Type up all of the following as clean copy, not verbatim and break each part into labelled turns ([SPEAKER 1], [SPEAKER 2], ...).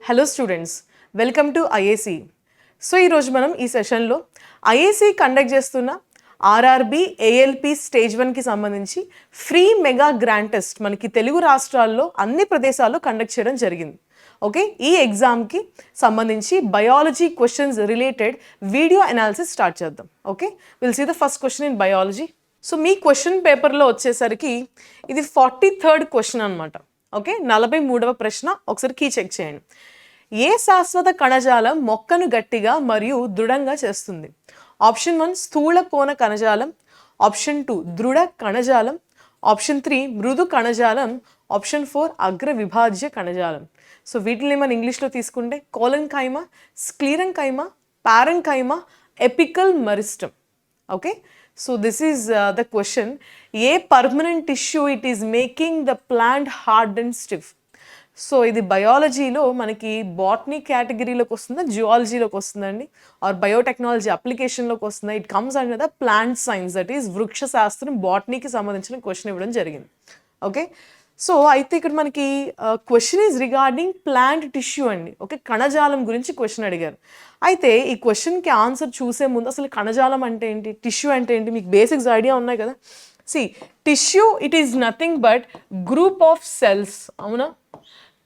[SPEAKER 1] Hello students, welcome to IAC. So ఈరోజు మనం ఈ సెషన్లో ఐఏసీ కండక్ట్ చేస్తున్న ఆర్ఆర్బి ఏఎల్పి స్టేజ్ 1కి సంబంధించి ఫ్రీ మెగా గ్రాండ్ టెస్ట్ మనకి తెలుగు రాష్ట్రాల్లో అన్ని ప్రదేశాల్లో కండక్ట్ చేయడం జరిగింది. ఓకే, ఈ ఎగ్జామ్కి సంబంధించి biology questions related video analysis start చేద్దాం. Okay, will see the first question in biology. So మీ క్వశ్చన్ పేపర్లో వచ్చేసరికి ఇది 43rd క్వశ్చన్ అనమాట. ఓకే, 43వ ప్రశ్న. ఒకసారి కీ చెక్ చేయండి. ఏ శాశ్వత కణజాలం మొక్కను గట్టిగా మరియు దృఢంగా చేస్తుంది? ఆప్షన్ 1 స్థూల కోణ కణజాలం, ఆప్షన్ 2 దృఢ కణజాలం, ఆప్షన్ 3 మృదు కణజాలం, ఆప్షన్ 4 అగ్ర విభాజ్య కణజాలం. సో వీటిని మనం ఇంగ్లీష్లో తీసుకుంటే collenchyma, sclerenchyma, parenchyma, apical meristem. Okay, so this is the question. A permanent tissue it is making the plant hard and stiff. So ఇది బయాలజీలో మనకి బాటనీ కేటగిరీలోకి వస్తుందా, జియాలజీలోకి వస్తుందండి, ఆర్ బయోటెక్నాలజీ అప్లికేషన్లోకి వస్తుందా? It comes under the plant science, that is వృక్ష శాస్త్రం, బాటనీకి సంబంధించిన question ఇవ్వడం జరిగింది. ఓకే, సో అయితే ఇక్కడ మనకి question is regarding plant tissue అండి. ఓకే, కణజాలం గురించి క్వశ్చన్ అడిగారు. అయితే ఈ క్వశ్చన్కి ఆన్సర్ చూసే ముందు అసలు కణజాలం అంటే ఏంటి, టిష్యూ అంటే ఏంటి, మీకు బేసిక్స్ ఐడియా ఉన్నాయి కదా. See tissue it is nothing but group of cells. అవునా,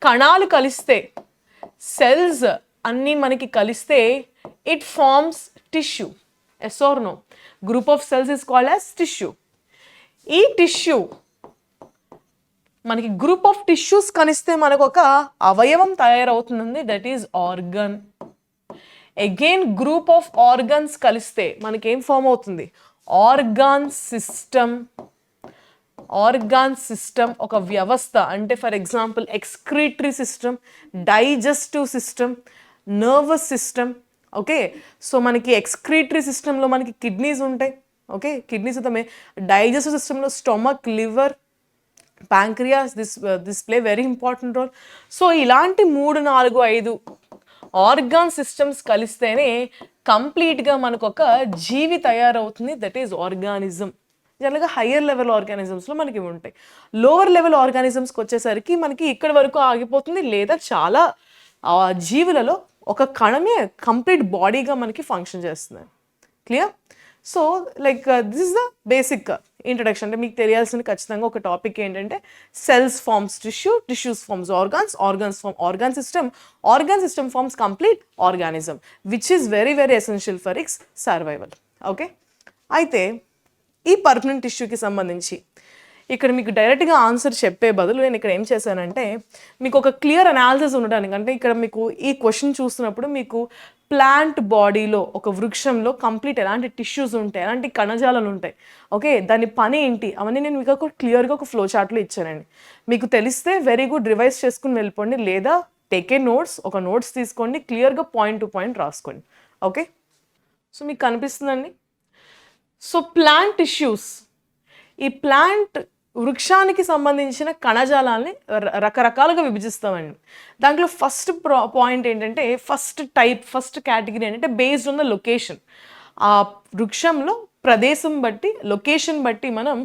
[SPEAKER 1] కణాలు కలిస్తే, సెల్స్ అన్నీ మనకి కలిస్తే it forms tissue. Yes or no? Group of cells is called as tissue. ఈ టిష్యూ మనకి గ్రూప్ ఆఫ్ టిష్యూస్ కలిస్తే మనకు ఒక అవయవం తయారవుతుంది, that is organ. Again group of organs కలిస్తే మనకి ఏం ఫామ్ అవుతుంది? Organ system. ఆర్గాన్ సిస్టమ్ ఒక వ్యవస్థ. అంటే for example excretory system, digestive system, nervous system. Okay, so మనకి ఎక్స్క్రీటరీ సిస్టంలో మనకి కిడ్నీస్ ఉంటాయి. ఓకే, కిడ్నీస్ అయితే డైజెస్టివ్ సిస్టంలో stomach, liver, pancreas, this play very important role. So ఇలాంటి 3, 4, 5 ఆర్గాన్ సిస్టమ్స్ కలిస్తేనే కంప్లీట్గా మనకు ఒక జీవి తయారవుతుంది, దట్ ఈజ్ ఆర్గానిజం. జనరల్గా హయ్యర్ లెవెల్ ఆర్గానిజమ్స్లో మనకి ఉంటాయి. లోవర్ లెవెల్ ఆర్గానిజమ్స్కి వచ్చేసరికి మనకి ఇక్కడ వరకు ఆగిపోతుంది, లేదా చాలా జీవులలో ఒక కణమే కంప్లీట్ బాడీగా మనకి ఫంక్షన్ చేస్తుంది. Clear? So like this is the basic introduction. అంటే మీకు తెలియాల్సిన ఖచ్చితంగా ఒక టాపిక్ ఏంటంటే cells forms tissue, tissues forms organs, organs form organ system, organ system forms complete organism, which is very very essential for its survival. Okay, అయితే ఈ permanent టిష్యూకి సంబంధించి ఇక్కడ మీకు డైరెక్ట్గా ఆన్సర్ చెప్పే బదులు నేను ఇక్కడ ఏం చేశానంటే మీకు ఒక క్లియర్ అనాలిసిస్ ఉండడానికి, అంటే ఇక్కడ మీకు ఈ క్వశ్చన్ చూస్తున్నప్పుడు మీకు ప్లాంట్ బాడీలో, ఒక వృక్షంలో కంప్లీట్ ఎలాంటి టిష్యూస్ ఉంటాయి, ఎలాంటి కణజాలాలు ఉంటాయి, ఓకే, దాని పని ఏంటి, అవన్నీ నేను మీకు ఒక క్లియర్గా ఒక ఫ్లో చార్ట్లో ఇచ్చానండి. మీకు తెలిస్తే వెరీ గుడ్, రివైజ్ చేసుకుని వెళ్ళిపోండి, లేదా టేక్ ఏ నోట్స్, ఒక నోట్స్ తీసుకోండి, క్లియర్గా పాయింట్ టు పాయింట్ రాసుకోండి. ఓకే, సో మీకు కనిపిస్తుందండి. సో ప్లాంట్ టిష్యూస్, ఈ ప్లాంట్ వృక్షానికి సంబంధించిన కణజాలాన్ని రకరకాలుగా విభజిస్తామండి. దాంట్లో ఫస్ట్ పాయింట్ ఏంటంటే, ఫస్ట్ కేటగిరీ ఏంటంటే బేస్డ్ ఆన్ ద లొకేషన్. ఆ వృక్షంలో ప్రదేశం బట్టి, లొకేషన్ బట్టి మనం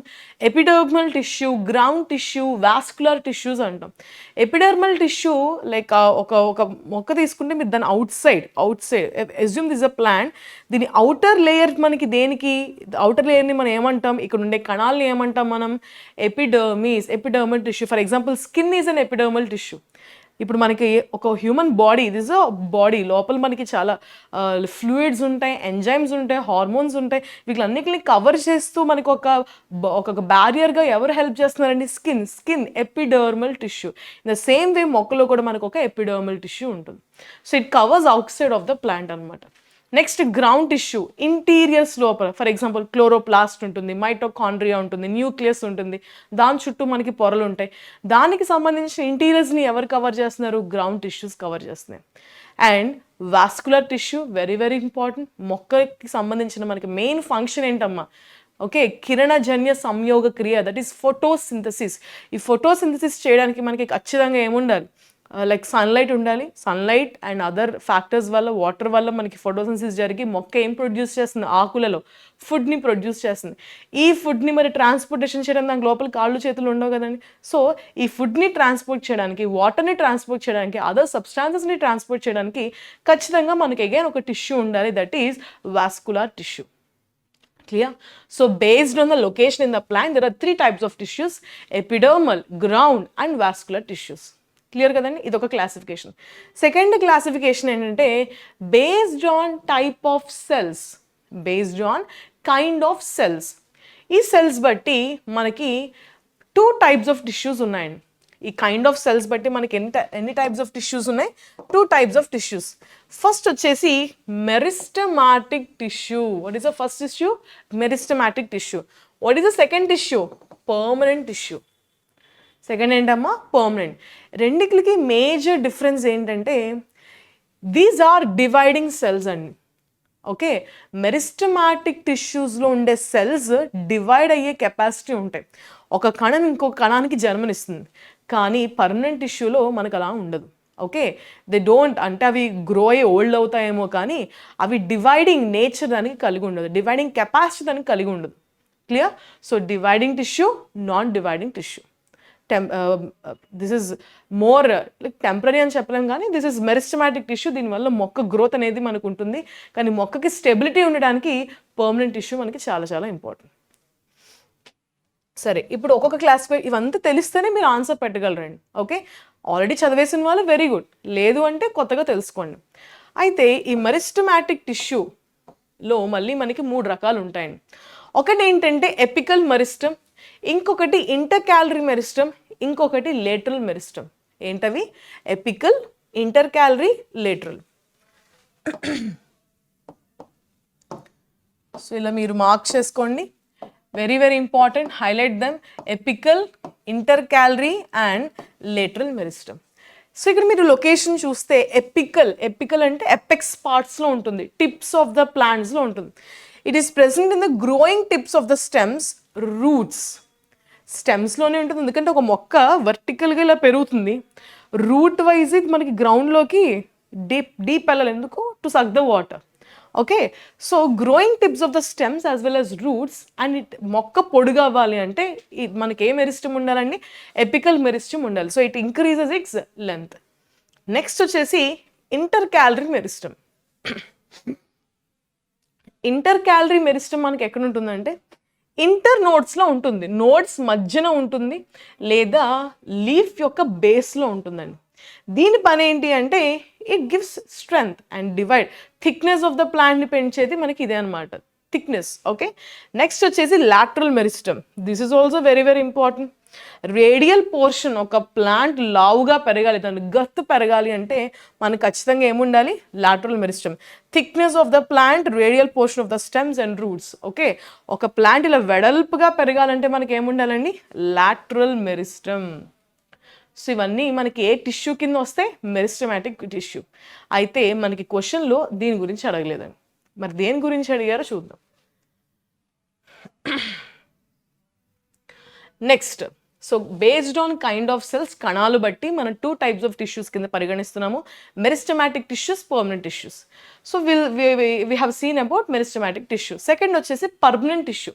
[SPEAKER 1] epidermal tissue, ground tissue, vascular tissues అంటాం. ఎపిడర్మల్ టిష్యూ లైక్ ఒక మొక్క తీసుకుంటే మీరు దాని out side assume this a plant, దీని అవుటర్ లేయర్ మనకి దేనికి, అవుటర్ లేయర్ని మనం ఏమంటాం, ఇక్కడ ఉండే కణాలని ఏమంటాం మనం? Epidermal tissue. For example skin is an epidermal tissue. ఇప్పుడు మనకి ఒక హ్యూమన్ బాడీ, ఇది ఇస్ అ బాడీ, లోపల మనకి చాలా ఫ్లూయిడ్స్ ఉంటాయి, ఎంజైమ్స్ ఉంటాయి, హార్మోన్స్ ఉంటాయి. వీటిలన్నిటిని కవర్ చేస్తూ మనకు ఒక బ్యారియర్గా ఎవరు హెల్ప్ చేస్తున్నారండి? Skin epidermal tissue. In the same way మొక్కలో కూడా మనకు ఒక ఎపిడర్మల్ టిష్యూ ఉంటుంది. So it covers out side of the plant అనమాట. నెక్స్ట్ గ్రౌండ్ టిష్యూ, ఇంటీరియర్స్ లోపల. ఫర్ ఎగ్జాంపుల్ క్లోరోప్లాస్ట్ ఉంటుంది, మైటోకాండ్రియా ఉంటుంది, న్యూక్లియస్ ఉంటుంది, దాని చుట్టూ మనకి పొరలు ఉంటాయి. దానికి సంబంధించిన ఇంటీరియర్స్ని ఎవరు కవర్ చేస్తున్నారు? గ్రౌండ్ టిష్యూస్ కవర్ చేస్తున్నాయి. And vascular tissue very very important. మొక్కకి సంబంధించిన మనకి మెయిన్ ఫంక్షన్ ఏంటమ్మా? ఓకే, కిరణజన్య సంయోగ క్రియ, దట్ ఈస్ ఫోటోసింథసిస్. ఈ ఫోటోసింథసిస్ చేయడానికి మనకి ఖచ్చితంగా ఏముండాలి? లైక్ సన్లైట్ ఉండాలి. సన్లైట్ అండ్ అదర్ ఫ్యాక్టర్స్ వల్ల, వాటర్ వల్ల మనకి ఫోటోసింథసిస్ జరిగి మొక్క ఏం ప్రొడ్యూస్ చేస్తుంది, ఆకులలో ఫుడ్ని ప్రొడ్యూస్ చేస్తుంది. ఈ ఫుడ్ని మరి ట్రాన్స్పోర్టేషన్ చేయడానికి దానికి లోపల కాళ్ళు చేతులు ఉండవు కదండి. సో ఈ ఫుడ్ని ట్రాన్స్పోర్ట్ చేయడానికి, వాటర్ని ట్రాన్స్పోర్ట్ చేయడానికి, అదర్ సబ్స్టాన్సెస్ని ట్రాన్స్పోర్ట్ చేయడానికి ఖచ్చితంగా మనకి అగైన్ ఒక టిష్యూ ఉండాలి, that is vascular tissue. Clear? So based on the location in the plant, there are 3 types of tissues: epidermal, ground and vascular tissues. Clear కదండి, ఇది ఒక క్లాసిఫికేషన్. సెకండ్ క్లాసిఫికేషన్ ఏంటంటే based on type of cells, based on kind of cells. ఈ cells బట్టి మనకి 2 types of tissues ఉన్నాయండి. ఈ kind of cells బట్టి మనకి ఎన్ని టైప్స్ ఆఫ్ టిష్యూస్ ఉన్నాయి? 2 types ఆఫ్ టిష్యూస్. ఫస్ట్ వచ్చేసి meristematic tissue. What is the first tissue? Meristematic tissue. What is the second tissue? Permanent tissue. Second ఏంటమ్మా? పర్మనెంట్. రెండిట్లకి మేజర్ డిఫరెన్స్ ఏంటంటే these are dividing cells అండి. Okay, meristematic టిష్యూస్లో ఉండే cells divide అయ్యే capacity ఉంటాయి. ఒక కణం ఇంకొక కణానికి జన్మనిస్తుంది. కానీ పర్మనెంట్ టిష్యూలో మనకు అలా ఉండదు. ఓకే, దే డోంట్, అంటే అవి గ్రో అయ్యి ఓల్డ్ అవుతాయేమో కానీ అవి డివైడింగ్ నేచర్ దానికి కలిగి ఉండదు, డివైడింగ్ కెపాసిటీ దానికి కలిగి ఉండదు. Clear? So dividing tissue, non dividing tissue. This is more like temporary అని చెప్పలేం కానీ దిస్ ఇస్ మెరిస్టమాటిక్ టిష్యూ. దీనివల్ల మొక్క గ్రోత్ అనేది మనకు ఉంటుంది. కానీ మొక్కకి స్టెబిలిటీ ఉండడానికి పర్మనెంట్ టిష్యూ మనకి చాలా చాలా ఇంపార్టెంట్. సరే, ఇప్పుడు ఒక్కొక్క క్లాసిఫై ఇవంతా తెలిస్తేనే మీరు ఆన్సర్ పెట్టగలరండి. ఓకే, ఆల్రెడీ చదివేసిన వాళ్ళు వెరీ గుడ్, లేదు అంటే కొత్తగా తెలుసుకోండి. అయితే ఈ మెరిస్టమాటిక్ టిష్యూలో మళ్ళీ మనకి 3 రకాలు ఉంటాయండి. ఒకటి ఏంటంటే ఎపికల్ మెరిస్టమ్, ఇంకొకటి ఇంటర్కాలరీ మెరిస్టమ్, ఇంకొకటి లేటరల్ మెరిస్టమ్. ఏంటవి? Apical, intercalary, lateral. సో ఇలా మీరు మార్క్ చేసుకోండి. Very very important, highlight them. Apical, intercalary and lateral meristem. So ఇక్కడ మీరు లొకేషన్ చూస్తే ఎపికల్ అంటే ఎపెక్స్ పార్ట్స్లో ఉంటుంది, టిప్స్ ఆఫ్ ద ప్లాంట్స్లో ఉంటుంది. It is present in the growing tips of the stems, roots. స్టెమ్స్లోనే ఉంటుంది, ఎందుకంటే ఒక మొక్క వర్టికల్గా ఇలా పెరుగుతుంది. రూట్ వైజ్ ఇది మనకి గ్రౌండ్లోకి డీప్ వెళ్ళాలి. ఎందుకు? To suck the water. Okay, so growing tips of the stems as well as roots. And మొక్క పొడుగు అవ్వాలి అంటే మనకి ఏ మెరిస్టమ్ ఉండాలండి? ఎపికల్ మెరిస్టమ్ ఉండాలి. So it increases its length. Next వచ్చేసి ఇంటర్కాలరీ మెరిస్టమ్. ఇంటర్కాలరీ మెరిస్టమ్ మనకి ఎక్కడ ఉంటుందంటే ఇంటర్ నోడ్స్లో ఉంటుంది, నోడ్స్ మధ్యన ఉంటుంది, లేదా లీఫ్ యొక్క బేస్లో ఉంటుందండి. దీని పని ఏంటి అంటే it gives strength and divide. Thickness of the ప్లాంట్ని పెంచేది మనకి ఇదే అనమాట, థిక్నెస్. ఓకే, నెక్స్ట్ వచ్చేసి lateral meristem. This is also very very important. Radial portion, ఒక ప్లాంట్ లావుగా పెరగాలి, దాని గత్తు పెరగాలి అంటే మనకు ఖచ్చితంగా ఏముండాలి? Lateral meristem. Thickness of the plant, radial portion of the stems and roots. Okay, ఒక ప్లాంట్ ఇలా వెడల్పుగా పెరగాలంటే మనకి ఏముండాలండి? Lateral meristem. సో ఇవన్నీ మనకి ఏ టిష్యూ కింద వస్తే? Meristematic tissue. అయితే మనకి క్వశ్చన్లో దీని గురించి అడగలేదండి. మరి దేని గురించి అడిగారో చూద్దాం. Next, so based on kind of cells, కణాలు బట్టి మనం 2 types ఆఫ్ టిష్యూస్ కింద పరిగణిస్తున్నాము: meristematic tissues, permanent tissues. So we have seen about meristematic tissue. Second వచ్చేసి పర్మనెంట్ టిష్యూ.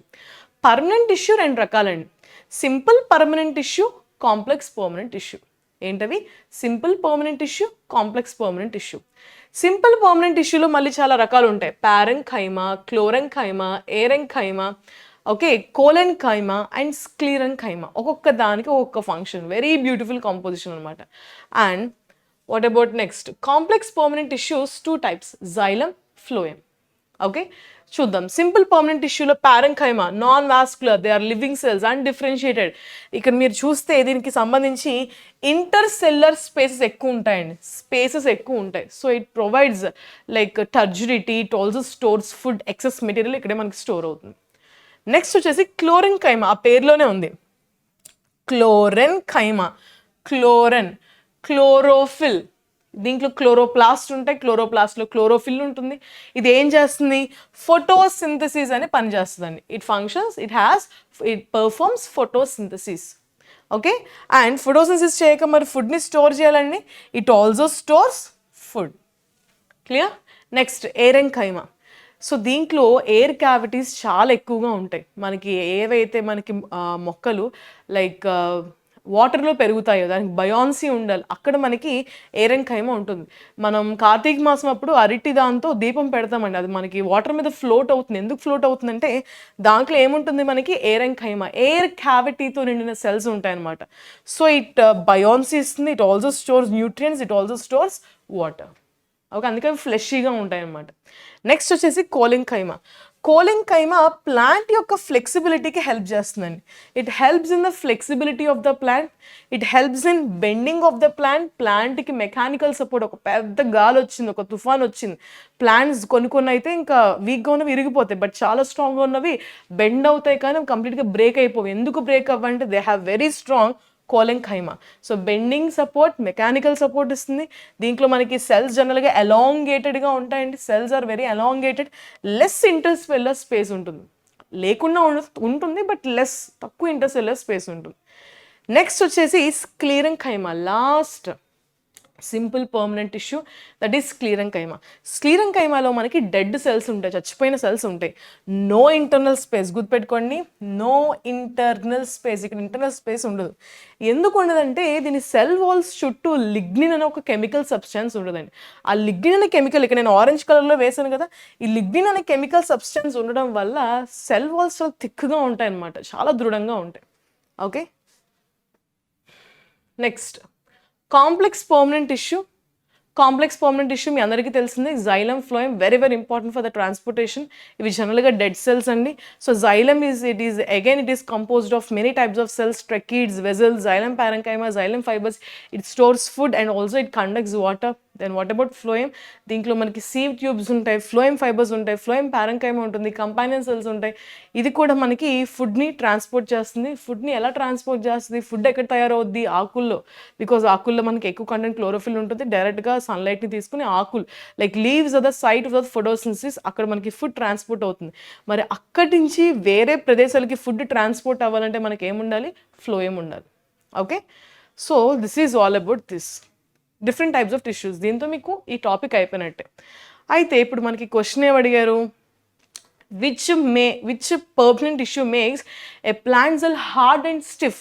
[SPEAKER 1] పర్మనెంట్ టిష్యూ 2 రకాలండి: simple permanent tissue, complex permanent tissue. ఏంటవి? Simple permanent tissue, complex permanent tissue. Simple permanent టిష్యూలో మళ్ళీ చాలా రకాలు ఉంటాయి: పారెంకైమా, క్లోరెంకైమా, ఏరెంకైమా, ఓకే, కోలెన్కైమా అండ్ స్క్లీరెంకైమా. ఒక్కొక్క దానికి ఒక్కొక్క ఫంక్షన్. వెరీ బ్యూటిఫుల్ కాంపోజిషన్ అనమాట. And what about next? Complex permanent tissues 2 types: xylem, phloem. Okay, చూద్దాం. సింపుల్ పర్మనెంట్ టిష్యూలో parenchyma, non vascular, they are living cells, undifferentiated. ఇక్కడ మీరు చూస్తే దీనికి సంబంధించి ఇంటర్ సెల్యులర్ స్పేసెస్ ఎక్కువ ఉంటాయండి, స్పేసెస్ ఎక్కువ ఉంటాయి. So it provides like turgidity, it also stores food, excess material ఇక్కడే మనకి స్టోర్ అవుతుంది. నెక్స్ట్ వచ్చేసి క్లోరెన్కైమా, ఆ పేరులోనే ఉంది క్లోరెన్కైమా. క్లోరెన్, క్లోరోఫిల్, దీంట్లో క్లోరోప్లాస్ట్ ఉంటాయి, క్లోరోప్లాస్ట్లో క్లోరోఫిల్ ఉంటుంది. ఇది ఏం చేస్తుంది? ఫోటోసింథసిస్ అని పనిచేస్తుందండి. It functions, it performs photosynthesis. Okay, and photosynthesis చేయక మరి ఫుడ్ని స్టోర్ చేయాలండి, it also stores food. Clear? Next aerenchyma. So దీంట్లో ఎయిర్ క్యావిటీస్ చాలా ఎక్కువగా ఉంటాయి. మనకి ఏవైతే మనకి మొక్కలు లైక్ వాటర్లో పెరుగుతాయో దానికి బయాన్సీ ఉండాలి, అక్కడ మనకి ఏరెంకైమా ఉంటుంది. మనం కార్తీక మాసం అప్పుడు అరటి దాంతో దీపం పెడతామండి, అది మనకి వాటర్ మీద ఫ్లోట్ అవుతుంది. ఎందుకు ఫ్లోట్ అవుతుందంటే దాంట్లో ఏముంటుంది, మనకి ఏరెంకైమా, ఎయిర్ క్యావిటీతో నిండిన సెల్స్ ఉంటాయన్నమాట. సో ఇట్ బయాన్సీ ఇస్తుంది, it also stores nutrients, it also stores water. Okay, అందుకని ఫ్లెషీగా ఉంటాయి అన్నమాట. నెక్స్ట్ వచ్చేసి కోలింకైమా. కోలింకైమా ప్లాంట్ యొక్క ఫ్లెక్సిబిలిటీకి హెల్ప్ చేస్తుందండి. It helps in the flexibility of the plant, it helps in bending of the plant. ప్లాంట్కి mechanical support, ఒక పెద్ద గాలి వచ్చింది, ఒక తుఫాన్ వచ్చింది, ప్లాంట్స్ కొన్ని అయితే ఇంకా వీక్గా ఉన్నవి విరిగిపోతాయి, బట్ చాలా స్ట్రాంగ్గా ఉన్నవి బెండ్ అవుతాయి కానీ కంప్లీట్గా బ్రేక్ అయిపోవు. ఎందుకు బ్రేక్ అవ్వంటే they have very strong collenchyma. So bending support, mechanical support ఇస్తుంది. దీంట్లో మనకి సెల్స్ జనరల్గా ఎలాంగేటెడ్గా ఉంటాయండి, cells are very elongated, less intercellular space ఉంటుంది, లేకుండా ఉంటుంది బట్ లెస్, తక్కువ ఇంటర్సెల్యులర్ స్పేస్ ఉంటుంది. నెక్స్ట్ వచ్చేసి sclerenchyma, last simple permanent tissue, that is sclerenchyma. స్క్లీరెంకైమాలో మనకి డెడ్ సెల్స్ ఉంటాయి, చచ్చిపోయిన సెల్స్ ఉంటాయి. నో ఇంటర్నల్ స్పేస్, గుర్తుపెట్టుకోండి, నో ఇంటర్నల్ స్పేస్, ఇక్కడ ఇంటర్నల్ స్పేస్ ఉండదు. ఎందుకు ఉండదంటే దీని సెల్ వాల్స్ చుట్టూ లిగ్నిన్ అనే ఒక కెమికల్ సబ్స్టెన్స్ ఉండదండి. ఆ లిగ్నిన్ అనే కెమికల్ ఇక్కడ నేను ఆరెంజ్ కలర్లో వేసాను కదా, ఈ లిగ్నిన్ అనే కెమికల్ సబ్స్టెన్స్ ఉండడం వల్ల సెల్ వాల్స్ చాలా థిక్గా ఉంటాయి అన్నమాట, చాలా దృఢంగా ఉంటాయి. Okay, next complex permanent tissue. Complex permanent tissue మీ అందరికీ తెలిసిందే, xylem, phloem, very very important for the transportation. ఇవి జనరల్గా డెడ్ సెల్స్ అండి. So xylem it is composed of many types of cells, tracheids, vessels, xylem parenchyma, xylem fibres. It stores food and also it conducts water. Then what about phloem? దీంట్లో మనకి sieve tubes ఉంటాయి, phloem fibres ఉంటాయి, phloem parenchyma ఉంటుంది, companion cells ఉంటాయి. ఇది కూడా మనకి ఫుడ్ని ట్రాన్స్పోర్ట్ చేస్తుంది. ఫుడ్ని ఎలా ట్రాన్స్పోర్ట్ చేస్తుంది? ఫుడ్ ఎక్కడ తయారవుద్ది? ఆకుల్లో, బికాజ్ ఆకుల్లో మనకి ఎక్కువ కంటెంట్ క్లోరోఫిల్ ఉంటుంది. డైరెక్ట్గా సన్లైట్ని తీసుకుని ఆకులు like leaves are the site of the photosynthesis, అక్కడ మనకి ఫుడ్ ట్రాన్స్పోర్ట్ అవుతుంది. మరి అక్కడి నుంచి వేరే ప్రదేశాలకి ఫుడ్ ట్రాన్స్పోర్ట్ అవ్వాలంటే మనకి ఏముండాలి? ఫ్లోయం ఉండాలి. Okay, so this is all about this different types of tissues. దీంతో మీకు ఈ టాపిక్ అయిపోయినట్టే. అయితే ఇప్పుడు మనకి క్వశ్చన్ ఏం అడిగారు, which permanent tissue makes a plant cell hard and stiff.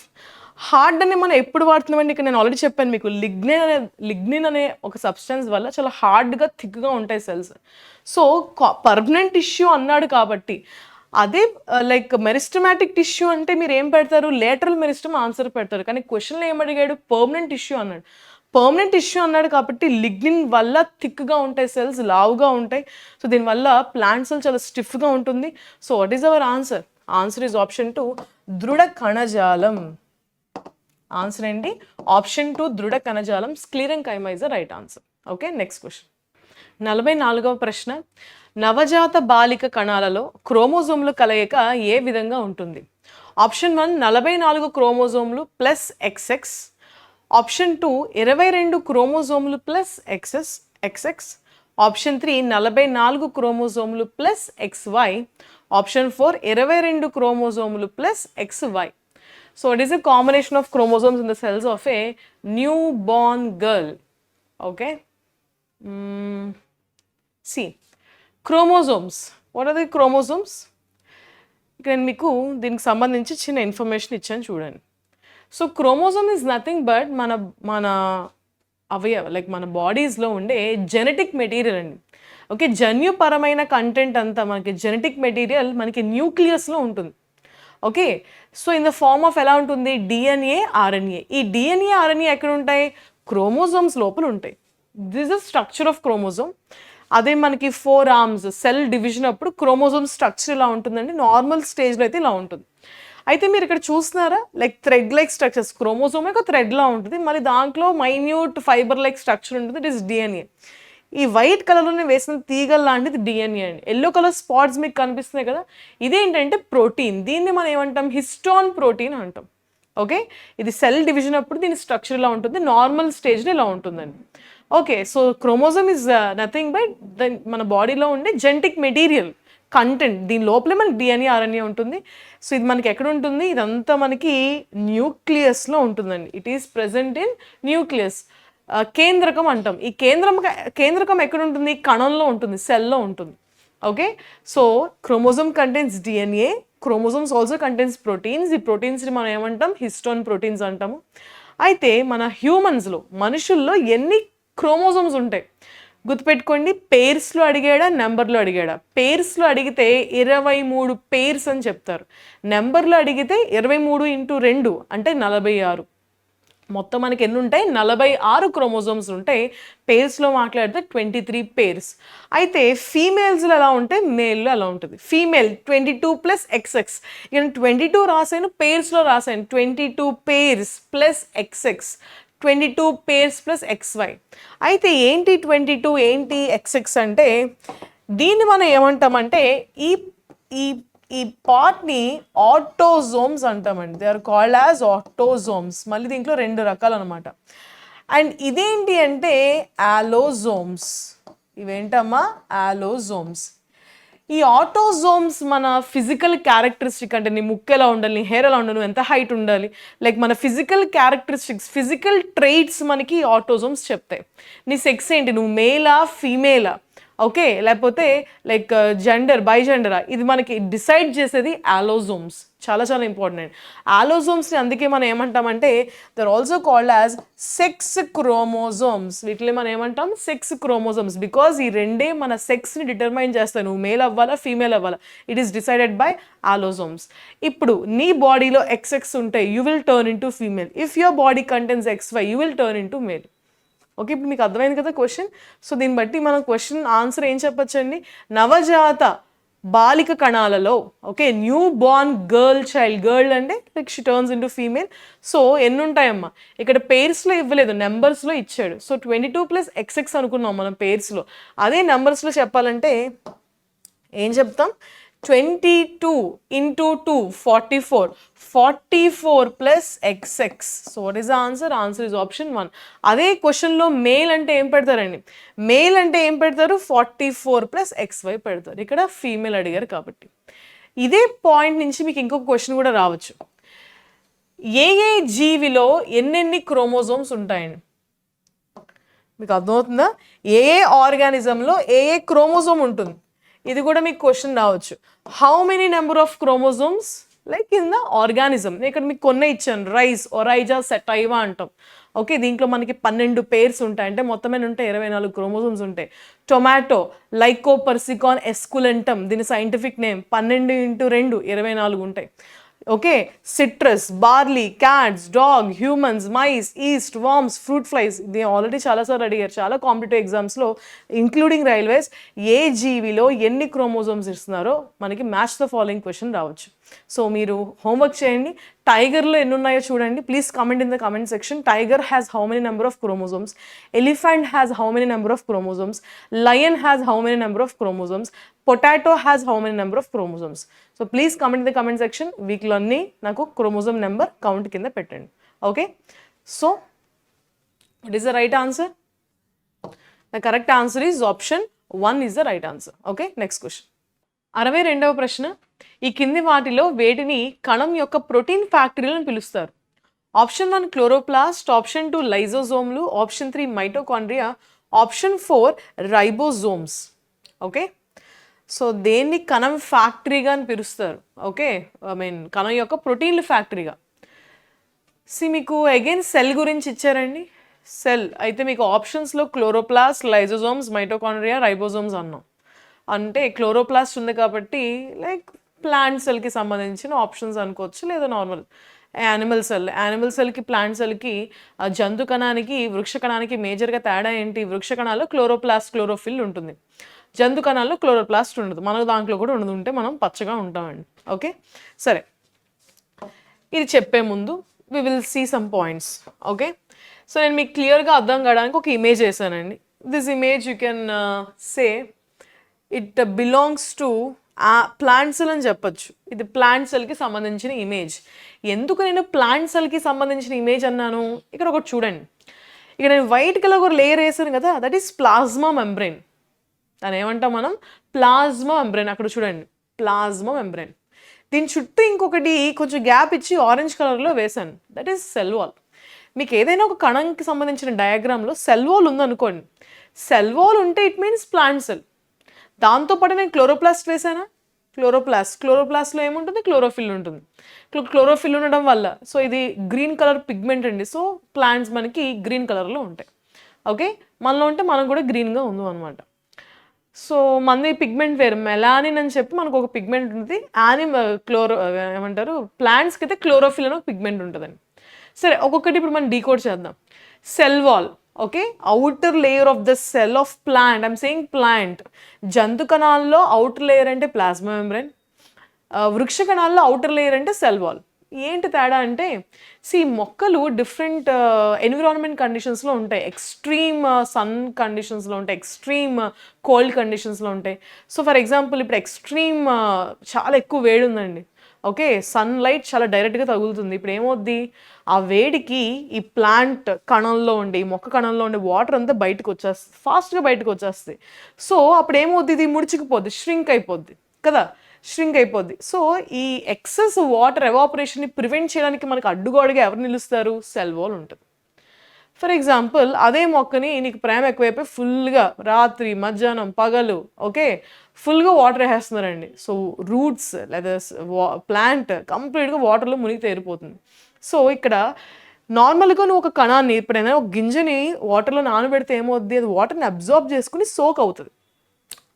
[SPEAKER 1] Hard అని మనం ఎప్పుడు వాడుతున్నామండి, ఇక్కడ నేను ఆల్రెడీ చెప్పాను మీకు, లిగ్నిన్ అనే ఒక సబ్స్టెన్స్ వల్ల చాలా హార్డ్గా థిక్గా ఉంటాయి సెల్స్. సో పర్మనెంట్ టిష్యూ అన్నాడు కాబట్టి, అదే లైక్ మెరిస్టమాటిక్ టిష్యూ అంటే మీరు ఏం పెడతారు? లేటరల్ మెరిస్టమ్ ఆన్సర్ పెడతారు. కానీ క్వశ్చన్లో ఏం అడిగాడు? పర్మనెంట్ టిష్యూ అన్నాడు. పర్మనెంట్ టిష్యూ అన్నాడు కాబట్టి లిగ్నిన్ వల్ల థిక్గా ఉంటాయి సెల్స్, లావుగా ఉంటాయి. సో దీనివల్ల ప్లాంట్ సెల్ చాలా స్టిఫ్గా ఉంటుంది. So what is our answer? Answer is option 2, దృఢ కణజాలం. ఆన్సర్ ఏంటి? ఆప్షన్ 2, దృఢ కణజాలం. Sclerenchyma is the right answer. Okay, next question. 44వ ప్రశ్న, నవజాత బాలిక కణాలలో క్రోమోజోమ్ల కలయిక ఏ విధంగా ఉంటుంది? ఆప్షన్ 1 44 క్రోమోజోమ్లు ప్లస్ XX. ఆప్షన్ 2 22 క్రోమోజోమ్లు ప్లస్ XX. ఆప్షన్ 3 44 క్రోమోజోమ్లు ప్లస్ XY. ఆప్షన్ 4 22 క్రోమోజోమ్లు plus XY. So it is a combination of chromosomes in the cells of a new Born girl. Okay, see chromosomes. What are the chromosomes? ఇక్కడ నేను మీకు దీనికి సంబంధించి చిన్న information ఇచ్చాను చూడండి. So chromosome is nothing but మన లైక్ మన బాడీస్లో ఉండే జెనెటిక్ మెటీరియల్ అండి. ఓకే, జన్యుపరమైన కంటెంట్ అంతా మనకి జెనెటిక్ మెటీరియల్ మనకి న్యూక్లియస్లో ఉంటుంది. Okay, so in the form of ఎలా ఉంటుంది? DNA, RNA. ఈ DNA, RNA ఎక్కడ ఉంటాయి? క్రోమోజోమ్స్ లోపల ఉంటాయి. This is structure of chromosome. అదే మనకి 4 arms సెల్ డివిజన్ అప్పుడు క్రోమోజోమ్ స్ట్రక్చర్ ఇలా ఉంటుందండి. నార్మల్ స్టేజ్లో అయితే ఇలా ఉంటుంది. అయితే మీరు ఇక్కడ చూస్తున్నారా, like thread like structures. Chromosome ఒక థ్రెడ్లా ఉంటుంది, మళ్ళీ దాంట్లో మైన్యూట్ ఫైబర్ లైక్ స్ట్రక్చర్ ఉంటుంది. It is DNA. ఈ వైట్ కలర్లోనే వేసిన తీగల లాంటిది DNA అండి. ఎల్లో కలర్ స్పాట్స్ మీకు కనిపిస్తున్నాయి కదా, ఇదేంటంటే ప్రోటీన్. దీన్ని మనం ఏమంటాం? హిస్టోన్ ప్రోటీన్ అంటాం. ఓకే, ఇది సెల్ డివిజన్ అప్పుడు దీని స్ట్రక్చర్ ఇలా ఉంటుంది, నార్మల్ స్టేజ్లో ఇలా ఉంటుందండి. Okay, so chromosome is nothing but మన బాడీలో ఉండే జెనెటిక్ మెటీరియల్, కంటెంట్, దీని లోపలే మనకి డిఎన్ఏ ఆర్ఎన్ఏ ఉంటుంది. సో ఇది మనకి ఎక్కడ ఉంటుంది, ఇదంతా మనకి న్యూక్లియస్లో ఉంటుందండి. It is present in nucleus. కేంద్రకం అంటాం. ఈ కేంద్రకం ఎక్కడ ఉంటుంది, కణంలో ఉంటుంది, సెల్లో ఉంటుంది. Okay, so chromosome contains DNA, chromosomes also contains proteins. ఈ ప్రోటీన్స్ని మనం ఏమంటాం, హిస్టోన్ ప్రోటీన్స్ అంటాము. అయితే మన హ్యూమన్స్లో, మనుషుల్లో ఎన్ని క్రోమోజోమ్స్ ఉంటాయి గుర్తుపెట్టుకోండి. పేర్స్లో అడిగాడా, నెంబర్లో అడిగాడా? పేర్స్లో అడిగితే 23 పేర్స్ అని చెప్తారు. నెంబర్లో అడిగితే 23 × 2 అంటే 46. మొత్తం మనకి ఎన్ని ఉంటాయి, 46 క్రోమోజోమ్స్ ఉంటాయి. పేర్స్లో మాట్లాడితే 23 పేర్స్. అయితే ఫీమేల్స్లో ఎలా ఉంటాయి, మేల్లో ఎలా ఉంటుంది. Female 22 + XX. ఇక 22 రాసాను, పేర్స్లో రాసాను 22 pairs plus XX, 22 pairs plus XY. అయితే ఏంటి 22, ఏంటి XX అంటే, దీన్ని మనం ఏమంటామంటే ఈ ఈ ఈ పార్ట్ని ఆటోజోమ్స్ అంటామండి. They are called as autosomes. మళ్ళీ దీంట్లో 2 రకాలు అనమాట. అండ్ ఇదేంటి అంటే ఆలోజోమ్స్. ఇవేంటమ్మా, ఆలోజోమ్స్. ఈ ఆటోజోమ్స్ మన ఫిజికల్ క్యారెక్టరిస్టిక్, అంటే నీ ముక్కు ఎలా ఉండాలి, నీ హెయిర్ ఎలా ఉండాలి, నువ్వు ఎంత హైట్ ఉండాలి, లైక్ మన ఫిజికల్ క్యారెక్టరిస్టిక్స్, ఫిజికల్ ట్రైట్స్ మనకి ఆటోజోమ్స్ చెప్తాయి. నీ సెక్స్ ఏంటి, నువ్వు మేలా ఫీమేలా, ఓకే, లేకపోతే లైక్ జెండర్, బైజెండరా, ఇది మనకి డిసైడ్ చేసేది ఆలోజోమ్స్. చాలా చాలా ఇంపార్టెంట్. ఆలోజోమ్స్ని అందుకే మనం ఏమంటామంటే there also called as sex chromosomes. వీటిని మనం ఏమంటాం, సెక్స్ క్రోమోజోమ్స్. బికాజ్ ఈ రెండే మన సెక్స్ని డిటర్మైన్ చేస్తాయి, నువ్వు మేల్ అవ్వాలా ఫీమేల్ అవ్వాలా. It is decided by allosomes. ఇప్పుడు నీ బాడీలో XX ఉంటే you will turn in to female. If your body contains XY you will turn in to male. Okay, ఇప్పుడు మీకు అర్థమైంది కదా క్వశ్చన్. సో దీన్ని బట్టి మనం క్వశ్చన్ ఆన్సర్ ఏం చెప్పచ్చండి, నవజాత బాలిక కణాలలో, okay, new Born girl child, girl అంటే like she turns into female. So ఎన్ని ఉంటాయమ్మా, ఇక్కడ పేర్స్లో ఇవ్వలేదు, నెంబర్స్లో ఇచ్చాడు. సో 22 + XX అనుకున్నాం మనం పేర్స్లో. అదే నెంబర్స్లో చెప్పాలంటే ఏం చెప్తాం, 22 × 2 44, 44 + XX. So what is the answer? Answer is option 1. అదే క్వశ్చన్లో మేల్ అంటే ఏం పెడతారండి, మేల్ అంటే ఏం పెడతారు, 44 + XY పెడతారు. ఇక్కడ ఫీమేల్ అడిగారు కాబట్టి. ఇదే పాయింట్ నుంచి మీకు ఇంకొక క్వశ్చన్ కూడా రావచ్చు, ఏ జీవిలో ఎన్నెన్ని క్రోమోజోమ్స్ ఉంటాయండి? మీకు అర్థమవుతుందా? ఏ ఆర్గానిజంలో ఏ క్రోమోజోమ్ ఉంటుంది, ఇది కూడా మీకు క్వశ్చన్ రావచ్చు. How many number of chromosomes like in the organism. ఇక్కడ మీకు కొన్ని ఇచ్చాను, రైస్, ఒరైజా, సెటైవా అంటాం. ఓకే, దీంట్లో మనకి 12 పేర్స్ ఉంటాయి, అంటే మొత్తం ఉంటాయి 24 క్రోమోజోమ్స్ ఉంటాయి. టొమాటో, లైకోపర్సికాన్ ఎస్కులెంటమ్, దీని సైంటిఫిక్ నేమ్, 12 × 2 24 ఉంటాయి. Okay, citrus, barley, cats, dog, humans, mice, yeast, worms, fruit flies. ఇది ఆల్రెడీ చాలాసార్లు అడిగారు చాలా కాంపిటేటివ్ ఎగ్జామ్స్లో, ఇంక్లూడింగ్ రైల్వేస్. ఏ జీవిలో ఎన్ని క్రోమోజోమ్స్ ఇస్తున్నారో మనకి మ్యాచ్ ద ఫాలోయింగ్ క్వశ్చన్ రావచ్చు. సో మీరు హోంవర్క్ చేయండి. టైగర్లో ఎన్ని ఉన్నాయో చూడండి. Please comment in the comment section. Tiger has how many number of chromosomes, elephant has how many number of chromosomes, lion has how many number of chromosomes, potato has how many number of chromosomes. So please comment in the comment section. వీక్లో అన్నీ నాకు chromosome number count కింద పెట్టండి. Okay, so it is the right answer. The correct answer is option 1 is the right answer. Okay, next question. 62వ ప్రశ్న. ఈ కింది వాటిలో వేటిని కణం యొక్క ప్రోటీన్ ఫ్యాక్టరీలను పిలుస్తారు? ఆప్షన్ 1 క్లోరోప్లాస్ట్, ఆప్షన్ 2 లైజోజోమ్లు, option 3 mitochondria, option 4 ribosomes. Okay, so దేన్ని కణం ఫ్యాక్టరీగా అని పిలుస్తారు? ఓకే, కణం యొక్క ప్రోటీన్ల ఫ్యాక్టరీగా. మీకు అగైన్ సెల్ గురించి ఇచ్చారండి. సెల్ అయితే మీకు ఆప్షన్స్లో క్లోరోప్లాస్ట్, లైజోజోమ్స్, మైటోకాండ్రియా, రైబోజోమ్స్ అన్నాం. అంటే క్లోరోప్లాస్ట్ ఉంది కాబట్టి లైక్ ప్లాంట్ సెల్కి సంబంధించిన ఆప్షన్స్ అనుకోవచ్చు, లేదా నార్మల్ యానిమల్ సెల్కి, ప్లాంట్ సెల్కి, జంతు కణానికి, వృక్ష కణానికి మేజర్గా తేడా ఏంటి? వృక్ష కణాల్లో క్లోరోప్లాస్ట్, క్లోరోఫిల్ ఉంటుంది. జంతు కణాల్లో క్లోరోప్లాస్ట్ ఉండదు. మన దాంట్లో కూడా ఉండదు, ఉంటే మనం పచ్చగా ఉంటామండి. ఓకే, సరే, ఇది చెప్పే ముందు we will see some points. Okay, so నేను మీకు క్లియర్గా అర్థం కావడానికి ఒక ఇమేజ్ వేసానండి. This image you can say it belongs to plant cell అని చెప్పచ్చు. ఇది ప్లాంట్ సెల్కి సంబంధించిన ఇమేజ్. ఎందుకు నేను ప్లాంట్ సెల్కి సంబంధించిన ఇమేజ్ అన్నాను? ఇక్కడ ఒకటి చూడండి. ఇక్కడ నేను వైట్ కలర్ ఒక లేయర్ వేసాను కదా, దట్ ఈస్ ప్లాస్మా మెంబ్రెయిన్. దాని ఏమంటాం మనం? Plasma membrane. అక్కడ చూడండి, ప్లాస్మా మెంబ్రేన్. దీని చుట్టూ ఇంకొకటి కొంచెం గ్యాప్ ఇచ్చి ఆరెంజ్ కలర్లో వేశాను, దట్ ఈస్ సెల్ వాల్. మీకు ఏదైనా ఒక కణంకి సంబంధించిన డయాగ్రామ్లో సెల్ వాల్ ఉందనుకోండి, సెల్ వాల్ ఉంటే ఇట్ మీన్స్ ప్లాంట్ సెల్. దాంతోపాటు నేను క్లోరోప్లాస్ట్ వేసానా, క్లోరోప్లాస్ట్లో ఏముంటుంది? క్లోరోఫిల్ ఉంటుంది. క్లోరోఫిల్ ఉండడం వల్ల సో ఇది గ్రీన్ కలర్ పిగ్మెంట్ అండి. సో ప్లాంట్స్ మనకి గ్రీన్ కలర్లో ఉంటాయి. ఓకే, మనలో ఉంటే మనం కూడా గ్రీన్గా ఉందాం అనమాట. సో మనది పిగ్మెంట్ వేరు, మెలానిన్ అని చెప్పి మనకు ఒక పిగ్మెంట్ ఉంటుంది. ఏమంటారు, ప్లాంట్స్కి అయితే క్లోరోఫిల్ అని ఒక పిగ్మెంట్ ఉంటుందండి. సరే, ఒక్కొక్కటి ఇప్పుడు మనం డీకోడ్ చేద్దాం. Cell wall, okay, outer layer of the cell of plant. I'm saying plant. జంతు కణాల్లో అవుటర్ లేయర్ అంటే ప్లాస్మా మెంబ్రేన్, వృక్ష కణాల్లో అవుటర్ లేయర్ అంటే సెల్ వాల్. ఏంటి తేడా అంటే, మొక్కలు డిఫరెంట్ ఎన్విరాన్మెంట్ కండిషన్స్లో ఉంటాయి. ఎక్స్ట్రీమ్ సన్ కండిషన్స్లో ఉంటాయి, ఎక్స్ట్రీమ్ కోల్డ్ కండిషన్స్లో ఉంటాయి. సో ఫర్ ఎగ్జాంపుల్ ఇప్పుడు ఎక్స్ట్రీమ్ చాలా ఎక్కువ వేడి ఉందండి, ఓకే, సన్లైట్ చాలా డైరెక్ట్గా తగులుతుంది. ఇప్పుడు ఏమవుద్ది, ఆ వేడికి ఈ ప్లాంట్ కణంలో ఉండే, ఈ మొక్క కణంలో ఉండే వాటర్ అంతా బయటకు వచ్చేస్తుంది, ఫాస్ట్గా బయటకు వచ్చేస్తుంది. సో అప్పుడు ఏమవుద్ది, ఇది ముడుచుకుపోద్ది, ష్రింక్ అయిపోద్ది కదా, ష్రింక్ అయిపోద్ది. సో ఈ ఎక్సెస్ వాటర్ ఎవాపరేషన్ని ప్రివెంట్ చేయడానికి మనకు అడ్డుగోడగా ఎవరు నిలుస్తారు? సెల్ వాల్ ఉంటుంది. ఫర్ ఎగ్జాంపుల్ అదే మొక్కని నీకు ప్రేమ ఎక్కువైపోయి ఫుల్గా రాత్రి మధ్యాహ్నం పగలు, ఓకే, ఫుల్గా వాటర్ వేసేస్తున్నారండి. సో రూట్స్ లేదా ప్లాంట్ కంప్లీట్గా వాటర్లో మునిగి తేరిపోతుంది. సో ఇక్కడ నార్మల్గా నువ్వు ఒక కణాన్ని ఎప్పుడైనా ఒక గింజని వాటర్లో నానబెడితే ఏమవుద్ది, అది వాటర్ని అబ్జార్బ్ చేసుకుని సోక్ అవుతుంది,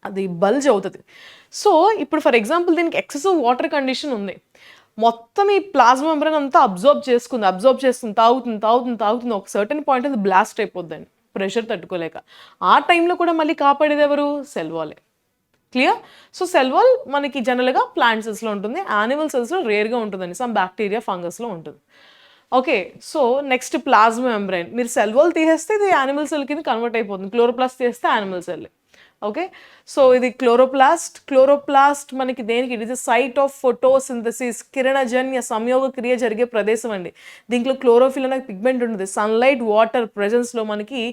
[SPEAKER 1] అది బల్జ్ అవుతుంది. సో ఇప్పుడు ఫర్ ఎగ్జాంపుల్ దీనికి ఎక్సెసివ్ వాటర్ కండిషన్ ఉంది, మొత్తం ఈ ప్లాస్మా మెంబ్రేన్ అంతా అబ్జార్బ్ చేస్తుంది, తాగుతుంది. ఒక సర్టెన్ పాయింట్ అది బ్లాస్ట్ అయిపోద్దండి, ప్రెషర్ తట్టుకోలేక. ఆ టైంలో కూడా మళ్ళీ కాపాడేది ఎవరు? సెల్ వాలే. క్లియర్? సో సెల్ వాల్ మనకి జనరల్గా ప్లాంట్ సెల్స్లో ఉంటుంది, యానిమల్ సెల్స్లో రేర్గా ఉంటుందండి, సమ్ బ్యాక్టీరియా ఫంగస్లో ఉంటుంది. Okay, so next plasma membrane. మీరు సెల్ వాల్ తీసేస్తే ఇది యానిమల్ సెల్ కింద కన్వర్ట్ అయిపోతుంది, క్లోరోప్లాస్ట్ తీస్తే యానిమల్ సెల్. ఓకే, సో ఇది క్లోరోప్లాస్ట్ మనకి దేనికి? It is site of photosynthesis, కిరణజన్య సంయోగ క్రియ జరిగే ప్రదేశం అండి. దీంట్లో క్లోరోఫిల్ అనే పిగ్మెంట్ ఉంటుంది. సన్లైట్ వాటర్ ప్రెజెన్స్లో మనకి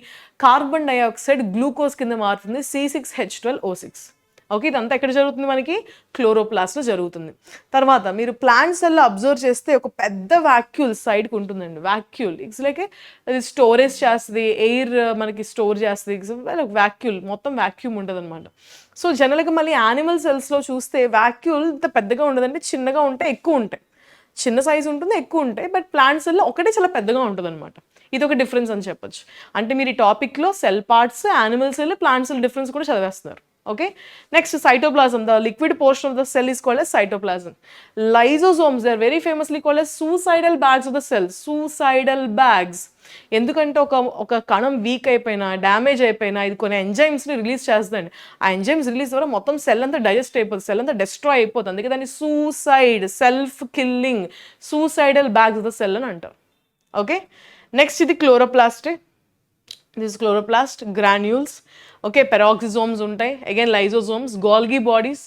[SPEAKER 1] కార్బన్ డైఆక్సైడ్ గ్లూకోజ్ కింద మారుతుంది, C6H12O6. ఓకే, ఇదంతా ఎక్కడ జరుగుతుంది? మనకి క్లోరోప్లాస్ట్లో జరుగుతుంది. తర్వాత మీరు ప్లాంట్ సెల్లో అబ్జర్వ్ చేస్తే ఒక పెద్ద వ్యాక్యూల్ సైడ్కి ఉంటుందండి. వ్యాక్యూల్ ఇట్స్ లైక్ అది స్టోరేజ్ చేస్తుంది, ఎయిర్ మనకి స్టోర్ చేస్తుంది, వ్యాక్యూల్ మొత్తం వ్యాక్యూమ్ ఉంటుంది అనమాట. సో జనరల్గా మళ్ళీ యానిమల్ సెల్స్లో చూస్తే వ్యాక్యూల్ ఇంత పెద్దగా ఉండదండి, చిన్నగా ఉంటాయి, ఎక్కువ ఉంటాయి, చిన్న సైజు ఉంటుంది, ఎక్కువ ఉంటాయి. బట్ ప్లాంట్ సెల్లో ఒకటే చాలా పెద్దగా ఉంటుంది అనమాట. ఇది ఒక డిఫరెన్స్ అని చెప్పొచ్చు. అంటే మీరు ఈ టాపిక్లో cell parts, animal cell, plant cell difference కూడా చదివేస్తున్నారు. Okay, next cytoplasm, the liquid portion of the cell is called as cytoplasm. Lysosomes, they are very famously called as suicidal bags of the cell. Suicidal bags. ఎందుకంటే ఒక కణం week అయిపోయినా, damage అయిపోయినా ఇది కొన్ని ఎంజైమ్స్ని release చేస్తుందండి. ఆ ఎంజైమ్స్ రిలీజ్ ద్వారా మొత్తం సెల్ అంతా డైజెస్ట్ అయిపోతుంది, సెల్ అంతా డిస్ట్రాయ్ అయిపోతుంది. అందుకే దాన్ని suicide, self killing, suicidal bags of the cell అని అంటారు. ఓకే, నెక్స్ట్ ఇది chloroplast. This chloroplast granules. Okay, peroxisomes ఉంటాయి, again lysosomes, Golgi bodies.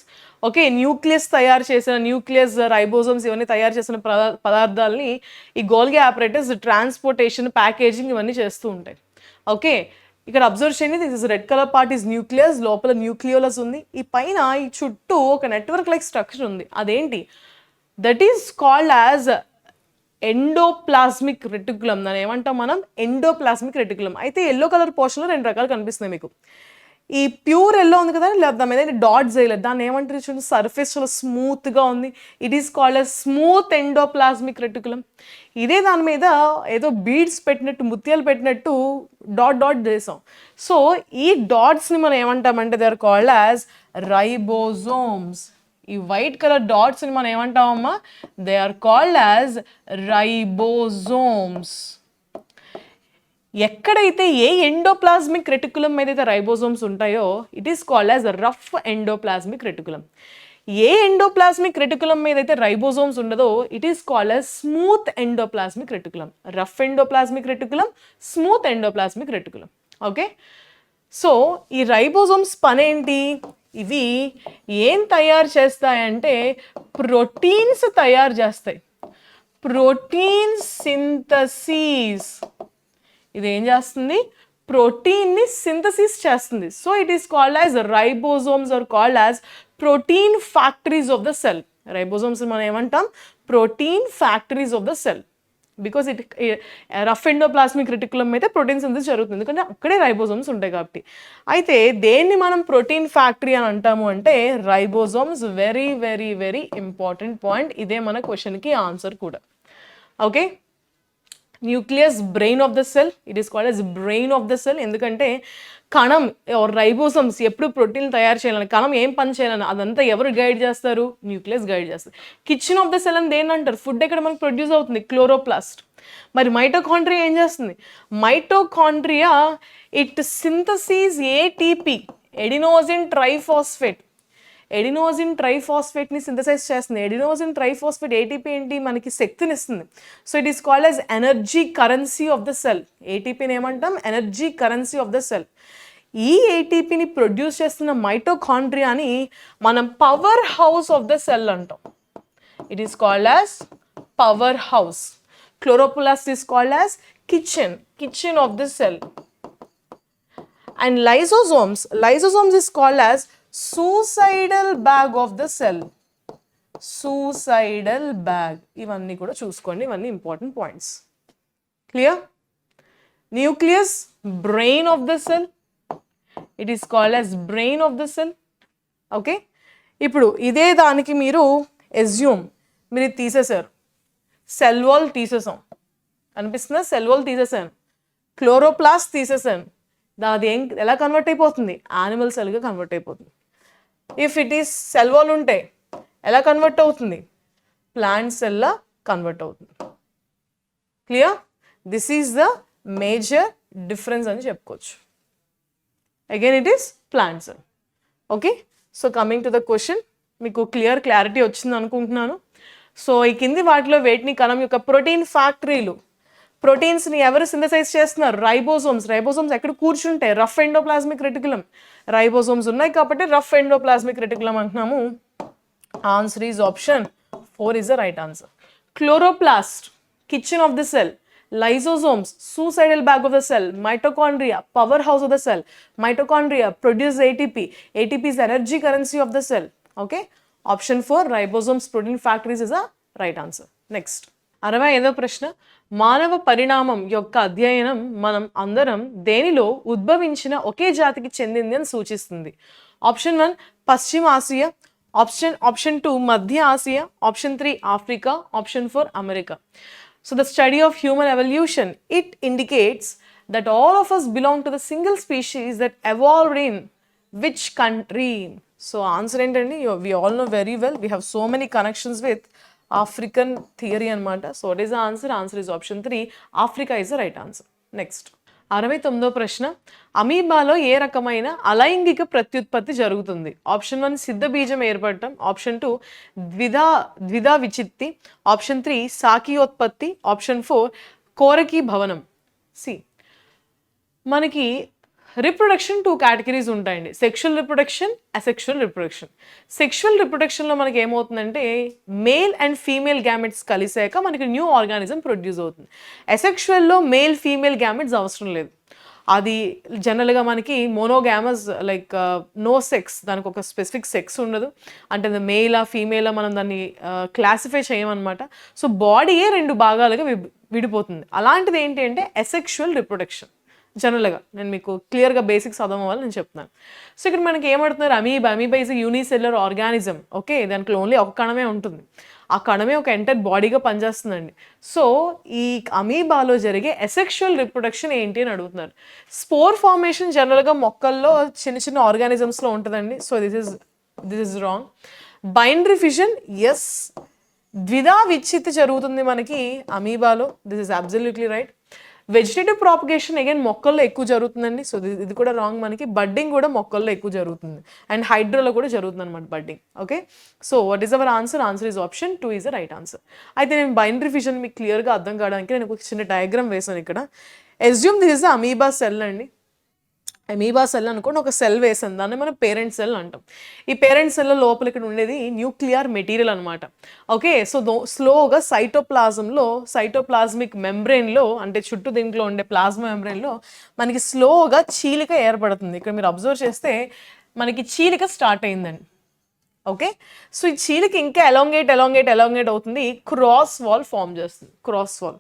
[SPEAKER 1] Okay, nucleus తయారు చేసిన న్యూక్లియస్, రైబోజోమ్స్ ఇవన్నీ తయారు చేసిన పదార్థాలని ఈ గోల్గి ఆపరేటర్స్ ట్రాన్స్పోర్టేషన్, ప్యాకేజింగ్ ఇవన్నీ చేస్తూ ఉంటాయి. ఓకే, ఇక్కడ అబ్జర్వ్ చేయండి, this is red colour part is nucleus, లోపల న్యూక్లియోలస్ ఉంది, ఈ పైన ఈ చుట్టూ ఒక నెట్వర్క్ లైక్ స్ట్రక్చర్ ఉంది. అదేంటి? That is called as endoplasmic reticulum. దాన్ని ఏమంటాం మనం? Endoplasmic reticulum. అయితే ఎల్లో కలర్ పోర్షన్లో రెండు రకాలు కనిపిస్తున్నాయి మీకు. ఈ ప్యూర్ ఎల్లో ఉంది కదా, లేదా దాని మీద డాట్స్ వేయలేదు, దాన్ని ఏమంటారు? చూడండి, సర్ఫేస్ చాలా స్మూత్గా ఉంది, it is called a smooth endoplasmic reticulum. ఇదే దాని మీద ఏదో బీడ్స్ పెట్టినట్టు, ముత్యాలు పెట్టినట్టు డాట్ డాట్ చేసాం. సో ఈ డాట్స్ని మనం ఏమంటామంటే they are called as ribosomes. ఈ వైట్ కలర్ డాట్స్ని మనం ఏమంటామమ్మా? They are called as ribosomes. ఎక్కడైతే ఏ ఎండోప్లాస్మిక్ రెటిక్యులం ఏదైతే రైబోజోమ్స్ ఉంటాయో it is called as rough endoplasmic reticulum. ఏ ఎండోప్లాస్మిక్ రెటిక్యులం ఏదైతే రైబోజోమ్స్ ఉండదో it is called as smooth endoplasmic reticulum. Rough endoplasmic reticulum, smooth endoplasmic reticulum. Okay, so ఈ ribosomes పనేంటి? ఇవి ఏం తయారు చేస్తాయంటే ప్రోటీన్స్ తయారు చేస్తాయి, ప్రోటీన్ సింథసిస్. ఇది ఏం చేస్తుంది? ప్రోటీన్ని సింథసిస్ చేస్తుంది. So it is called as ribosomes are called as protein factories of the cell. Ribosomes మనం ఏమంటాం? Protein factories of the cell. Because it rough endoplasmic reticulum అయితే ప్రోటీన్ సింథసిస్ జరుగుతుంది, ఎందుకంటే అక్కడే రైబోజోమ్స్ ఉంటాయి కాబట్టి. అయితే దేన్ని మనం ప్రోటీన్ ఫ్యాక్టరీ అని అంటాము అంటే ribosomes. Very very very important point. ఇదే మన క్వశ్చన్కి ఆన్సర్ కూడా. Okay, nucleus brain of the cell. It is called as brain of the cell. ఎందుకంటే కణం రైబోసోమ్స్ ఎప్పుడు ప్రోటీన్ తయారు చేయాలని, కణం ఏం పని చేయాలని అదంతా ఎవరు గైడ్ చేస్తారు? న్యూక్లియస్ గైడ్ చేస్తారు. కిచెన్ ఆఫ్ ద సెల్ అని దేని అంటారు? ఫుడ్ ఎక్కడ మనకు ప్రొడ్యూస్ అవుతుంది? క్లోరోప్లాస్ట్. మరి మైటోకాండ్రియా ఏం చేస్తుంది? Mitochondria it synthesis ATP, adenosine triphosphate. Adenosine ట్రైఫాస్ఫేట్ని సింథసైజ్ చేస్తుంది. ఎడినోసిన్ ట్రైఫాస్ఫేట్ ఏటీపీ ఏంటి? మనకి శక్తిని ఇస్తుంది. So it is called as energy currency of the cell. ఏటీపీని ఏమంటాం? Energy currency of the cell. ఈ ఏటీపీని ప్రొడ్యూస్ చేస్తున్న మైటోకాండ్రియాని మనం powerhouse of the cell అంటాం. It is called as powerhouse. Chloroplast is called as kitchen of the cell. And lysosomes is called as suicidal bag of the cell. Suicidal bag. ఇవన్నీ కూడా చూసుకోండి, ఇవన్నీ important points. Clear? Nucleus brain of the cell. It is called as brain of the cell. Okay, ఇప్పుడు ఇదే దానికి మీరు మీరు తీసేశారు, సెల్ వాల్ తీసేసాం అనిపిస్తుందా? సెల్ వాల్ తీసేసాను, క్లోరోప్లాస్ట్ తీసేసాను, అది ఎలా కన్వర్ట్ అయిపోతుంది? యానిమల్ సెల్గా కన్వర్ట్ అయిపోతుంది. If it is cell wall ఉంటే ఎలా కన్వర్ట్ అవుతుంది? ప్లాంట్ సెల్లా కన్వర్ట్ అవుతుంది. Clear? This is the major difference అని చెప్పుకోవచ్చు. Again it is plant cell. Okay, so coming to the question, మీకు క్లారిటీ వచ్చింది అనుకుంటున్నాను. సో ఈ కింది వాటిలో వేటిని కణం యొక్క ప్రోటీన్ ఫ్యాక్టరీలు, ప్రోటీన్స్ని ఎవరు సింథసైజ్ చేస్తున్నారు? రైబోసోమ్స్ ఎక్కడ కూర్చుంటాయి? Rough endoplasmic reticulum. రైబోసోమ్స్ ఉన్నాయి కాబట్టి రఫ్ ఎండోప్లాస్మిక్ రెటిక్యులం అంటున్నాము. Answer is option 4 is the right answer. Chloroplast, kitchen of the cell. Lysosomes, suicidal bag of the cell. Mitochondria, powerhouse of the cell. Mitochondria produce ATP. ATP is energy currency of the cell. Okay, option 4, ribosomes protein factories is a right answer. Next, 65వ ప్రశ్న, మానవ పరిణామం యొక్క అధ్యయనం మనం అందరం దేనిలో ఉద్భవించిన ఒకే జాతికి చెందింది అని సూచిస్తుంది? ఆప్షన్ 1 పశ్చిమ ఆసియా, ఆప్షన్ 2 మధ్య Asia, option 3 Africa, option 4 America. So the study of human evolution, it indicates that all of us belong to the single species that evolved in which country? So answer ఏంటండి? We all know very well, we have so many connections with African theory anamata. So what is the answer? Answer is option 3, Africa is the right answer. Next, 69వ ప్రశ్న, అమీబాలో ఏ రకమైన అలైంగిక ప్రత్యుత్పత్తి జరుగుతుంది? Option 1 సిద్ధ బీజం ఏర్పడటం, option 2 ద్విధా విచిత్తి, ఆప్షన్ 3 సాకీయోత్పత్తి, ఆప్షన్ 4 కోరకీ భవనం. సి, మనకి రిప్రొడక్షన్ 2 కేటగిరీస్ ఉంటాయండి, sexual reproduction, asexual reproduction. Sexual రిప్రొడక్షన్లో మనకి ఏమవుతుందంటే మేల్ అండ్ ఫీమేల్ గ్యామెట్స్ కలిసాక మనకి న్యూ ఆర్గానిజం ప్రొడ్యూస్ అవుతుంది. అసెక్షువల్లో మేల్ ఫీమేల్ గ్యామెట్స్ అవసరం లేదు, అది జనరల్గా మనకి మోనోగామస్, లైక్ నో సెక్స్, దానికి ఒక స్పెసిఫిక్ సెక్స్ ఉండదు, అంటే మేలా ఫీమేలా మనం దాన్ని క్లాసిఫై చేయమన్నమాట. సో బాడీయే 2 భాగాలుగా విడిపోతుంది. అలాంటిది ఏంటి అంటే అసెక్షువల్ రిప్రొడక్షన్. జనరల్గా నేను మీకు క్లియర్గా బేసిక్స్ అర్థం అవ్వాలి నేను చెప్తున్నాను. సో ఇక్కడ మనకి ఏమడుతున్నారు? Amoeba is unicellular organism. Okay, దాంట్లో ఓన్లీ ఒక కణమే ఉంటుంది, ఆ కణమే ఒక ఎంటైర్ బాడీగా పనిచేస్తుందండి. సో ఈ అమీబాలో జరిగే అసెక్షువల్ రిప్రొడక్షన్ ఏంటి అని అడుగుతున్నారు. స్పోర్ ఫార్మేషన్ జనరల్గా మొక్కల్లో చిన్న ఆర్గానిజమ్స్లో ఉంటుందండి. So this is wrong. Binary fission, yes. ద్విధా విచ్ఛిత్తి జరుగుతుంది మనకి అమీబాలో, this is absolutely right. Vegetative propagation again మొక్కల్లో ఎక్కువ జరుగుతుందండి. సో ఇది కూడా రాంగ్. మనకి బడ్డింగ్ కూడా మొక్కల్లో ఎక్కువ జరుగుతుంది, అండ్ హైడ్రోలో కూడా జరుగుతుంది అనమాట budding. Okay, so what is our answer? Answer is option 2 is the right answer. అయితే నేను బైనరీ ఫిషన్ మీకు క్లియర్గా అర్థం కావడానికి నేను ఒక చిన్న డయాగ్రామ్ వేసాను ఇక్కడ. Assume this is the amoeba cell అండి. అమీబా సెల్ అనుకోండి, ఒక సెల్ వేసాను, దాన్ని మనం పేరెంట్ సెల్ అంటాం. ఈ పేరెంట్ సెల్ లోపల ఇక్కడ ఉండేది న్యూక్లియర్ మెటీరియల్ అనమాట. ఓకే, సో స్లోగా సైటోప్లాజ్మిక్ మెంబ్రెయిన్లో, అంటే చుట్టూ దీంట్లో ఉండే ప్లాజ్మా మెంబ్రెయిన్లో మనకి స్లోగా చీలిక ఏర్పడుతుంది. ఇక్కడ మీరు అబ్జర్వ్ చేస్తే మనకి చీలిక స్టార్ట్ అయిందండి. ఓకే, సో ఈ చీలిక ఇంకా ఎలాంగేట్ అవుతుంది, క్రాస్ వాల్ ఫామ్ చేస్తుంది, క్రాస్ వాల్.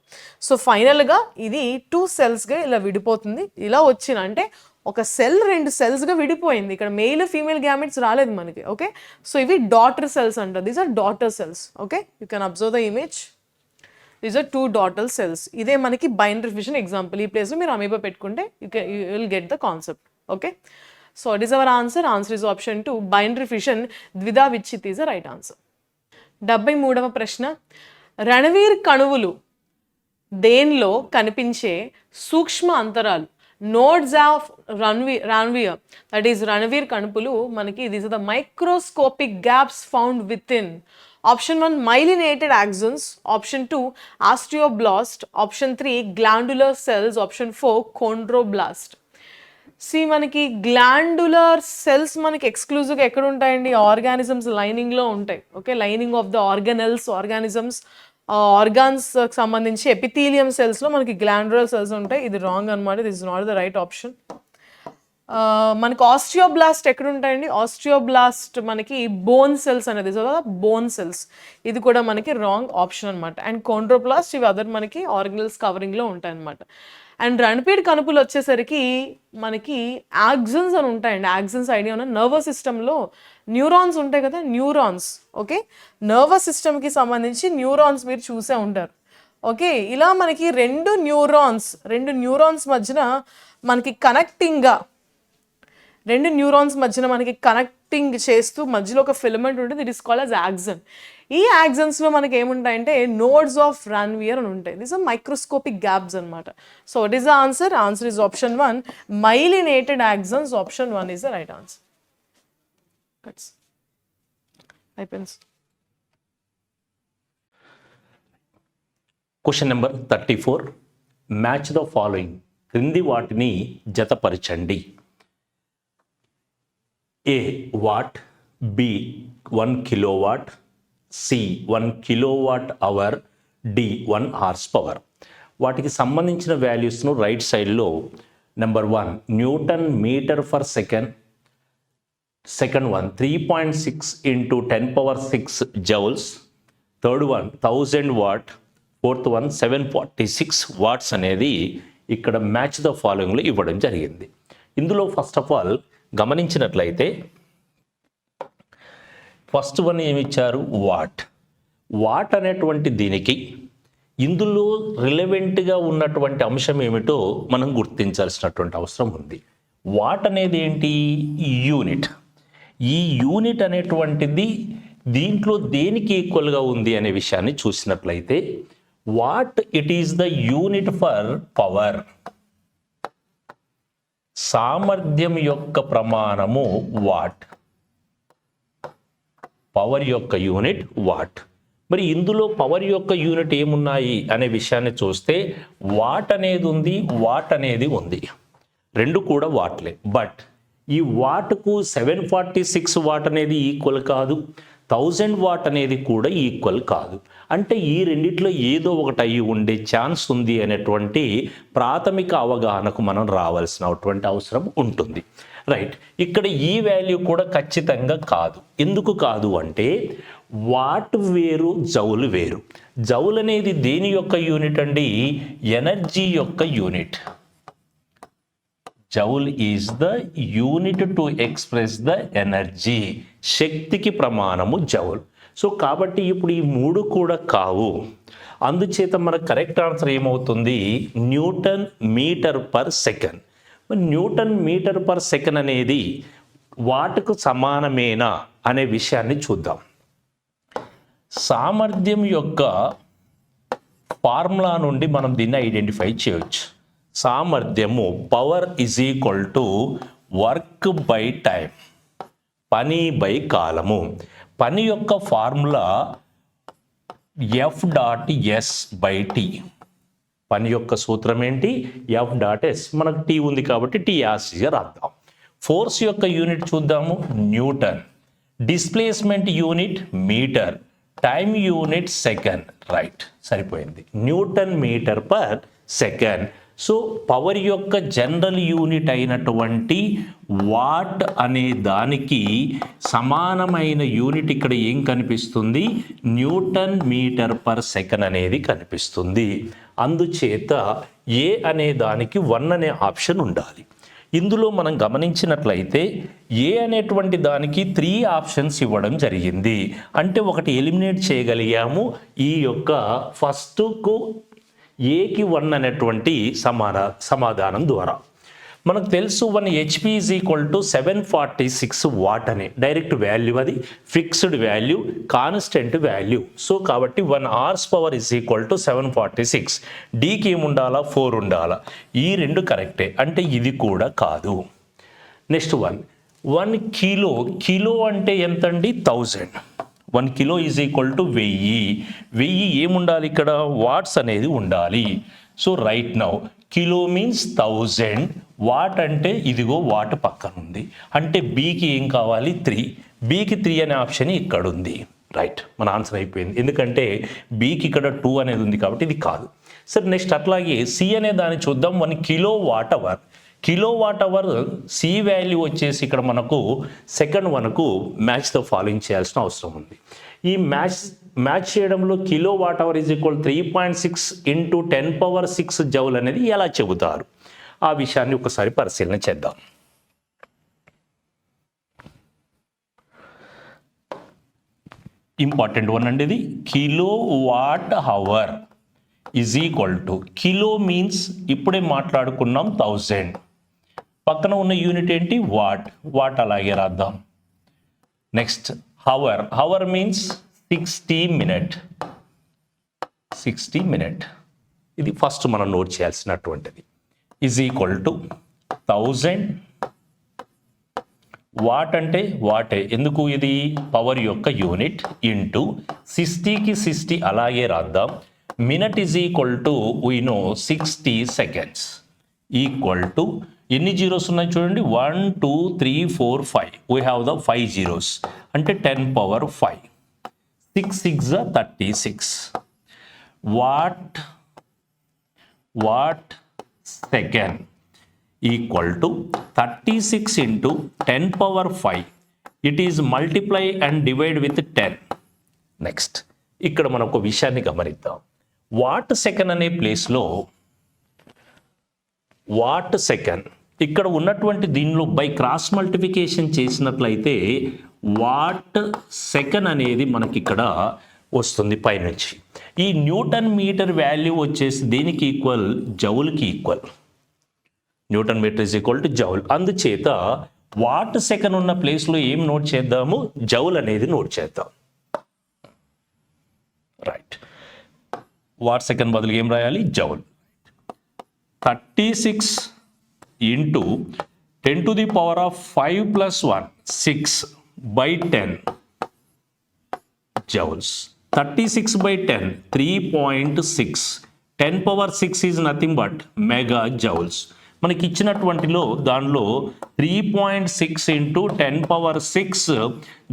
[SPEAKER 1] సో ఫైనల్గా ఇది 2 సెల్స్గా ఇలా విడిపోతుంది. ఇలా వచ్చిన అంటే ఒక సెల్ 2 సెల్స్గా విడిపోయింది. ఇక్కడ మెయిల్ ఫీమేల్ గ్యామెట్స్ రాలేదు మనకి. ఓకే, సో ఇవి డాటర్ సెల్స్ అంటారు. These are daughter cells. Okay, you can observe the image. These are 2 daughter cells. ఇదే మనకి బైనరీ ఫిషన్ ఎగ్జాంపుల్. ఈ ప్లేస్లో మీరు అమీబా పెట్టుకుంటే you will get the concept. Okay, so it is our answer. Answer is option 2. Binary fission ద్విధా విచ్ఛిత్ is the right answer. 73వ ప్రశ్న, రణవీర్ కణువులు దేనిలో కనిపించే సూక్ష్మ అంతరాలు? Nodes of Ranvier, that is Ranvier కణుపులు మనకి these are the microscopic gaps found within. Option 1 myelinated axons, option 2 osteoblast, option 3 glandular cells, option 4 chondroblast. మనకి గ్లాండులర్ సెల్స్ మనకి ఎక్స్క్లూజివ్గా ఎక్కడ ఉంటాయండి? ఆర్గానిజమ్స్ లైనింగ్లో ఉంటాయి. Okay, lining of the organelles, organisms, organs సంబంధించి epithelium సెల్స్లో మనకి గ్లాండులర్ సెల్స్ ఉంటాయి. ఇది రాంగ్ అనమాట. This is not the right option. మనకి ఆస్టియోబ్లాస్ట్ ఎక్కడ ఉంటాయండి? ఆస్టియోబ్లాస్ట్ మనకి బోన్ సెల్స్ అనేది బోన్ సెల్స్. ఇది కూడా మనకి రాంగ్ ఆప్షన్ అనమాట. అండ్ కోండ్రోబ్లాస్ట్ ఇవి అదర్ మనకి ఆర్గనల్స్ కవరింగ్లో ఉంటాయి అనమాట. అండ్ రణపీడ్ కణుపులు వచ్చేసరికి మనకి యాక్సన్స్ అని ఉంటాయండి. యాక్సన్స్ ఐడియా ఉన్న నర్వస్ సిస్టంలో న్యూరాన్స్ ఉంటాయి కదా, న్యూరాన్స్. ఓకే, నర్వస్ సిస్టమ్కి సంబంధించి న్యూరాన్స్ మీరు చూసే ఉంటారు. ఓకే, ఇలా మనకి రెండు న్యూరాన్స్ మధ్యన మనకి కనెక్టింగ్ చేస్తూ మధ్యలో ఒక ఫిలమెంట్ ఉంటుంది. It is called as axon. ఈ యాక్సన్స్లో మనకి ఏముంటాయంటే నోడ్స్ ఆఫ్ రణవీర్ అని ఉంటాయి. దిస్ ఆర్ మైక్రోస్కోపిక్ గ్యాప్స్ అనమాట. So what is the answer? Answer is option 1 myelinated axons. Option 1 is the right answer. అయిపోయింది.
[SPEAKER 2] Question number 34. Match the following. క్రింది వాటిని జతపరచండి. A watt, B 1 kilowatt, C 1 kilowatt hour, D 1 horsepower. వాటికి సంబంధించిన వాల్యూస్ను right సైడ్లో number 1 Newton metre per second, second one 3.6 into 10⁻6 joules, third one 1000 watt, fourth one 746 watts అనేది ఇక్కడ match the ఫాలోయింగ్లో ఇవ్వడం జరిగింది. ఇందులో ఫస్ట్ ఆఫ్ ఆల్ గమనించినట్లయితే ఫస్ట్ వన్ ఏమిచ్చారు? వాట్ అనేటువంటి దీనికి ఇందులో రిలవెంట్గా ఉన్నటువంటి అంశం ఏమిటో మనం గుర్తించాల్సినటువంటి అవసరం ఉంది. వాట్ అనేది ఏంటి? యూనిట్. ఈ యూనిట్ అనేటువంటిది దీంట్లో దేనికి ఈక్వల్గా ఉంది అనే విషయాన్ని చూసినట్లయితే what it is the unit for power. సామర్థ్యం యొక్క ప్రమాణము వాట్. పవర్ యొక్క యూనిట్ వాట్. మరి ఇందులో పవర్ యొక్క యూనిట్ ఏమున్నాయి అనే విషయాన్ని చూస్తే వాట్ అనేది ఉంది, వాట్ అనేది ఉంది. రెండు కూడా వాట్లే. బట్ ఈ వాట్కు 746 వాట్ అనేది ఈక్వల్ కాదు, 1000 వాట్ అనేది కూడా ఈక్వల్ కాదు. అంటే ఈ రెండిట్లో ఏదో ఒకటి అయ్యి ఉండే ఛాన్స్ ఉంది అనేటువంటి ప్రాథమిక అవగాహనకు మనం రావాల్సినటువంటి అవసరం ఉంటుంది. రైట్, ఇక్కడ ఈ వాల్యూ కూడా ఖచ్చితంగా కాదు. ఎందుకు కాదు అంటే వాట్ వేరు, జౌల్ వేరు. జౌల్ అనేది దేని యొక్క యూనిట్ అండి? ఎనర్జీ యొక్క unit. Joule is the unit to express the energy. శక్తికి ప్రమాణము జౌల్. సో కాబట్టి ఇప్పుడు ఈ మూడు కూడా కావు. అందుచేత మన కరెక్ట్ ఆన్సర్ ఏమవుతుంది? Newton metre per second. Newton metre per second అనేది వాట్కు సమానమేనా అనే విషయాన్ని చూద్దాం. సామర్థ్యం యొక్క ఫార్ములా నుండి మనం దీన్ని ఐడెంటిఫై చేయవచ్చు. సామర్థ్యము power is equal to work by time, పని బై కాలము. పని యొక్క ఫార్ములా F.S/T. పని యొక్క సూత్రం ఏంటి? F dot S. మనకు టీ ఉంది కాబట్టి టీ యాసిగా రాద్దాం. ఫోర్స్ యొక్క యూనిట్ చూద్దాము, newton. Displacement unit metre. Time unit second. Right, సరిపోయింది. Newton metre per second. So power యొక్క జనరల్ యూనిట్ అయినటువంటి వాట్ అనే దానికి సమానమైన యూనిట్ ఇక్కడ ఏం కనిపిస్తుంది? న్యూటన్ మీటర్ పర్ సెకండ్ అనేది కనిపిస్తుంది. అందుచేత ఏ అనే దానికి 1 అనే ఆప్షన్ ఉండాలి. ఇందులో మనం గమనించినట్లయితే ఏ అనేటువంటి దానికి 3 ఆప్షన్స్ ఇవ్వడం జరిగింది. అంటే ఒకటి ఎలిమినేట్ చేయగలిగాము ఈ యొక్క ఫస్ట్కు ఏకి 1 అనేటువంటి సమాధానం ద్వారా. మనకు తెలుసు 1 HP is equal to 746 what అని డైరెక్ట్ వాల్యూ, అది fixed value, constant value. So కాబట్టి 1 hours power is equal to 746. డీకి ఏముండాలా? 4 ఉండాలా. ఈ 2 కరెక్టే, అంటే ఇది కూడా కాదు. Next 1 kilo. కిలో అంటే ఎంతండి? 1000. 1 కిలో ఈజ్ ఈక్వల్ టు 1000 ఏముండాలి ఇక్కడ? వాట్స్ అనేది ఉండాలి. So right now kilo means 1000, watt అంటే ఇదిగో వాట్ పక్కన ఉంది, అంటే బీకి ఏం కావాలి? 3. బీకి 3 అనే ఆప్షన్ ఇక్కడ ఉంది. రైట్, మన ఆన్సర్ అయిపోయింది. ఎందుకంటే బీకి ఇక్కడ 2 అనేది ఉంది కాబట్టి ఇది కాదు. సరే, నెక్స్ట్ అట్లాగే సి అనే దాన్ని చూద్దాం. 1 kilo watt hour. Kilo watt hour C value వచ్చేసి ఇక్కడ మనకు సెకండ్ 1కు మ్యాచ్ ద ఫాలోయింగ్ చేయాల్సిన అవసరం ఉంది. ఈ మ్యాచ్ చేయడంలో kilo watt hour is equal 3.6 into 10⁶ joule అనేది ఎలా చెబుతారు? ఆ విషయాన్ని ఒకసారి పరిశీలన చేద్దాం. ఇంపార్టెంట్ 1 అండి ఇది. Kilo watt hour is equal to, kilo means ఇప్పుడే మాట్లాడుకున్నాం 1000, పక్కన ఉన్న యూనిట్ ఏంటి? వాట్. వాట్ అలాగే రాద్దాం. Next hour. Hour means 60 minute. 60 minute ఇది ఫస్ట్ మనం నోట్ చేయాల్సినటువంటిది. ఈజ్ ఈక్వల్ టు 1000 వాట్ అంటే వాటే, ఎందుకు? ఇది పవర్ యొక్క యూనిట్, ఇంటూ 60కి 60 అలాగే రాద్దాం. Minute is equal to we know 60 seconds equal to ఎన్ని జీరోస్ ఉన్నాయి చూడండి? 1 2 3 4 5. వీ హ్యావ్ ద 5 zeros అంటే 10⁵. 6 6 36. Watt second equal to 36 into 10⁵. It is multiply and divide with 10. Next ఇక్కడ మనం ఒక విషయాన్ని గమనిద్దాం. వాట్ సెకండ్ అనే ప్లేస్లో వాట్ సెకండ్ ఇక్కడ ఉన్నటువంటి దీనిలో బై క్రాస్ మల్టిప్లికేషన్ చేసినట్లయితే వాట్ సెకండ్ అనేది మనకి ఇక్కడ వస్తుంది పైనుంచి. ఈ న్యూటన్ మీటర్ వాల్యూ వచ్చేసి దేనికి ఈక్వల్? జౌల్కి equal. Newton metre is equal to joule. అందుచేత వాట్ సెకండ్ ఉన్న ప్లేస్లో ఏం నోట్ చేద్దాము? జౌల్ అనేది నోట్ చేద్దాం. రైట్, వాట్ సెకండ్ బదులు ఏం రాయాలి? Joule. 36 into 10⁵ 5+1 6/10 joules. 36/10 3.6. 10⁶ is nothing but mega joules. మనకి ఇచ్చినటువంటిలో దానిలో 3.6 ఇంటూ 10⁶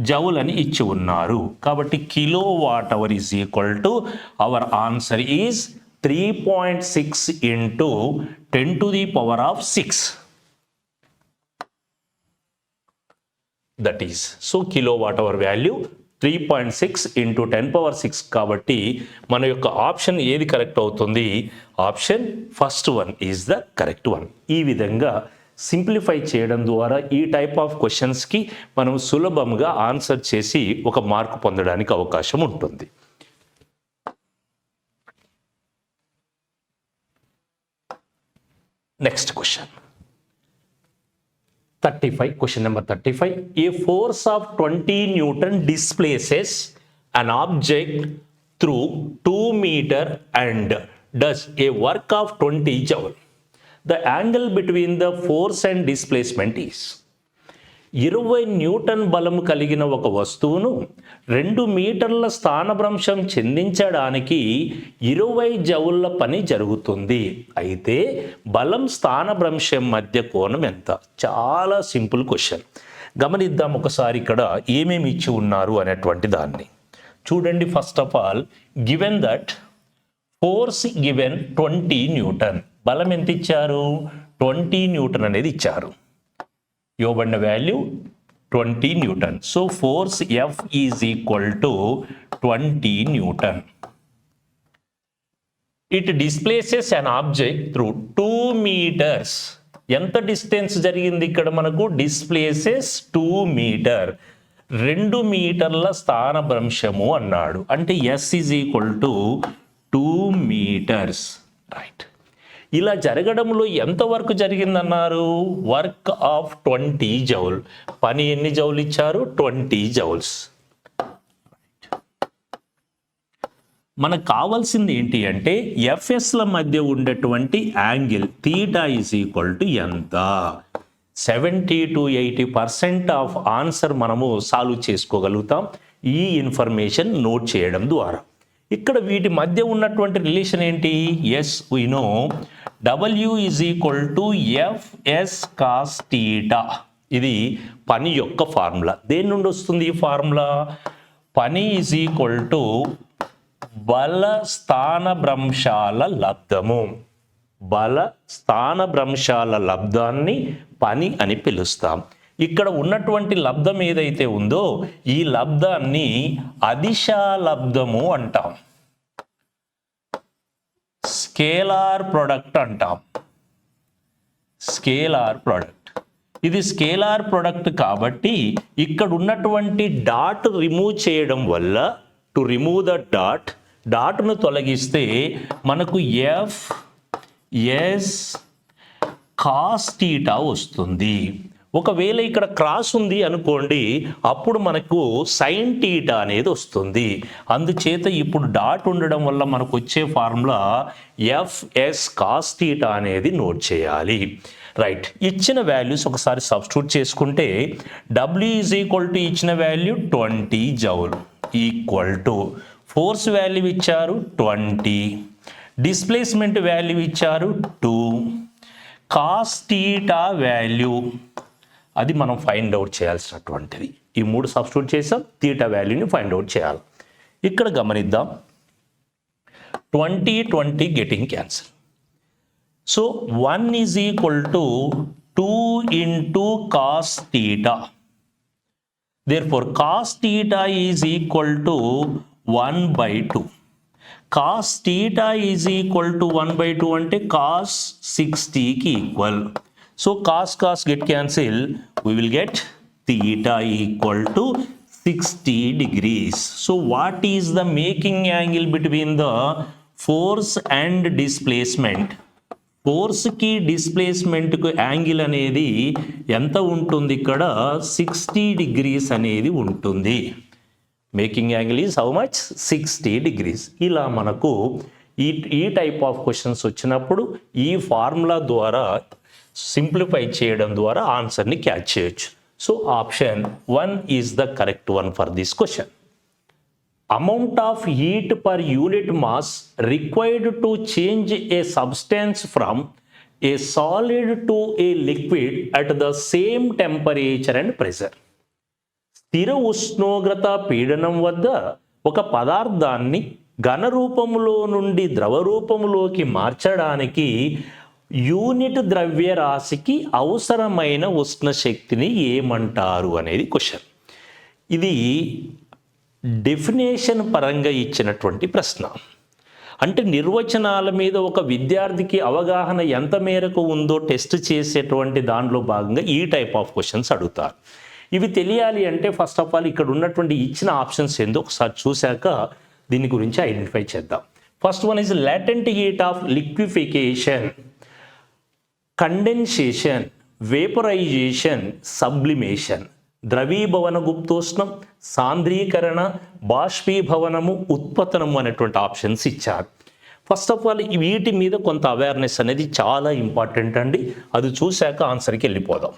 [SPEAKER 2] జౌల్ అని ఇచ్చి ఉన్నారు. కాబట్టి kilo watt hour is equal to, our answer is 3.6 into 10⁶. That is, so kilo watt hour value 3.6 into 10⁶. కాబట్టి మన యొక్క ఆప్షన్ ఏది కరెక్ట్ అవుతుంది? Option first 1 is the correct 1. ఈ విధంగా సింప్లిఫై చేయడం ద్వారా ఈ టైప్ ఆఫ్ క్వశ్చన్స్కి మనం సులభంగా ఆన్సర్ చేసి ఒక మార్కు పొందడానికి అవకాశం ఉంటుంది. Next question 35. Question number 35. A force of 20 Newton displaces an object through 2 meter and does a work of 20 joule. The angle between the force and displacement is. 20 Newton బలం కలిగిన ఒక వస్తువును 2 మీటర్ల స్థానభ్రంశం చెందించడానికి 20 జౌళ్ళ పని జరుగుతుంది. అయితే బలం స్థానభ్రంశం మధ్య కోణం ఎంత? చాలా సింపుల్ క్వశ్చన్. గమనిద్దాం ఒకసారి ఇక్కడ ఏమేమి ఇచ్చి ఉన్నారు అనేటువంటి దాన్ని. చూడండి, first of all given that force given 20 Newton. బలం ఎంత ఇచ్చారు? 20 న్యూటన్ అనేది ఇచ్చారు. ఇవ్వబడిన value 20 Newton. So force F is equal to 20 Newton. It displaces an object through 2 metres. ఎంత డిస్టెన్స్ జరిగింది ఇక్కడ మనకు? Displaces 2 metre. 2 మీటర్ల స్థానభ్రంశము అన్నాడు. అంటే S is equal to 2 metres. Right. ఇలా జరగడంలో ఎంతవరకు జరిగిందన్నారు? Work of 20 joule. పని ఎన్ని జౌల్ ఇచ్చారు? 20 జౌల్స్. మనకు కావాల్సింది ఏంటి అంటే ఎఫ్ఎస్ల మధ్య ఉండేటువంటి angle theta is equal to ఎంత? 70 to 80% ఆఫ్ ఆన్సర్ మనము సాల్వ్ చేసుకోగలుగుతాం ఈ ఇన్ఫర్మేషన్ నోట్ చేయడం ద్వారా. ఇక్కడ వీటి మధ్య ఉన్నటువంటి రిలేషన్ ఏంటి? Yes we know W is equal to F S cos theta. ఇది పని యొక్క ఫార్ములా. దేని నుండి వస్తుంది ఈ ఫార్ములా? పని ఈజ్ ఈక్వల్ టు బల స్థానభ్రంశాల లబ్ధము. బల స్థానభ్రంశాల లబ్ధాన్ని పని అని పిలుస్తాం. ఇక్కడ ఉన్నటువంటి లబ్ధం ఏదైతే ఉందో ఈ లబ్ధాన్ని అదిశా లబ్ధము అంటాం. స్కేలార్ ప్రొడక్ట్ అంటాం. Scalar product. ఇది స్కేలార్ ప్రొడక్ట్ కాబట్టి ఇక్కడ ఉన్నటువంటి డాట్ రిమూవ్ చేయడం వల్ల, టు రిమూవ్ ద డాట్ను తొలగిస్తే మనకు ఎఫ్ ఎస్ కాస్ థీటా వస్తుంది. ఒకవేళ ఇక్కడ క్రాస్ ఉంది అనుకోండి, అప్పుడు మనకు సైన్ థీటా అనేది వస్తుంది. అందుచేత ఇప్పుడు డాట్ ఉండడం వల్ల మనకు వచ్చే ఫార్ములా ఎఫ్ఎస్ కాస్ థీటా అనేది నోట్ చేయాలి. రైట్. ఇచ్చిన వాల్యూస్ ఒకసారి సబ్స్టిట్యూట్ చేసుకుంటే W ఈజ్ ఈక్వల్ టు ఇచ్చిన value 20 joule equal to force value ఇచ్చారు 20, డిస్ప్లేస్మెంట్ వాల్యూ ఇచ్చారు 2, కాస్ థీటా వాల్యూ అది మనం ఫైండ్ అవుట్ చేయాల్సినటువంటిది. ఈ 3 సబ్స్టిట్యూట్ చేసాం, థీటా వాల్యూని ఫైండ్ అవుట్ చేయాలి. ఇక్కడ గమనిద్దాం, 20 getting cancel. So 1 is equal to 2 into cos theta. Therefore cos theta is equal to 1/2. Cos theta is equal to 1/2 అంటే కాస్ 60కి equal. So cos get cancel, we will get theta equal to 60 degrees. So what is the making angle between the force and displacement? Force ki displacement ku angle అనేది ఎంత ఉంటుంది? ఇక్కడ 60 degrees అనేది ఉంటుంది. Making angle is how much? 60 degrees. ఇలా మనకు ఈ type of questions వచ్చినప్పుడు ఈ ఫార్ములా ద్వారా సింప్లిఫై చేయడం ద్వారా ఆన్సర్ని క్యాచ్ చేయొచ్చు. So option 1 is the correct one for this question. Amount of heat per unit mass required to change A substance from a solid to A liquid at the same temperature and pressure. స్థిర ఉష్ణోగ్రత పీడనం వద్ద ఒక పదార్థాన్ని ఘన రూపంలో నుండి ద్రవ రూపంలోకి మార్చడానికి యూనిట్ ద్రవ్యరాశికి అవసరమైన ఉష్ణ శక్తిని ఏమంటారు అనేది క్వశ్చన్. ఇది డెఫినేషన్ పరంగా ఇచ్చినటువంటి ప్రశ్న. అంటే నిర్వచనాల మీద ఒక విద్యార్థికి అవగాహన ఎంత మేరకు ఉందో టెస్ట్ చేసేటువంటి దానిలో భాగంగా ఈ టైప్ ఆఫ్ క్వశ్చన్స్ అడుగుతారు. ఇవి తెలియాలి అంటే ఫస్ట్ ఆఫ్ ఆల్ ఇక్కడ ఉన్నటువంటి ఇచ్చిన ఆప్షన్స్ ఏందో ఒకసారి చూశాక దీని గురించి ఐడెంటిఫై చేద్దాం. First one is latent heat of liquefaction, condensation, vaporisation, sublimation. ద్రవీభవన గుప్తోష్ణం, సాంద్రీకరణ, బాష్పీభవనము, ఉత్పతనము అనేటువంటి ఆప్షన్స్ ఇచ్చారు. ఫస్ట్ ఆఫ్ ఆల్ వీటి మీద కొంత అవేర్నెస్ అనేది చాలా ఇంపార్టెంట్ అండి. అది చూశాక ఆన్సర్కి వెళ్ళిపోదాం.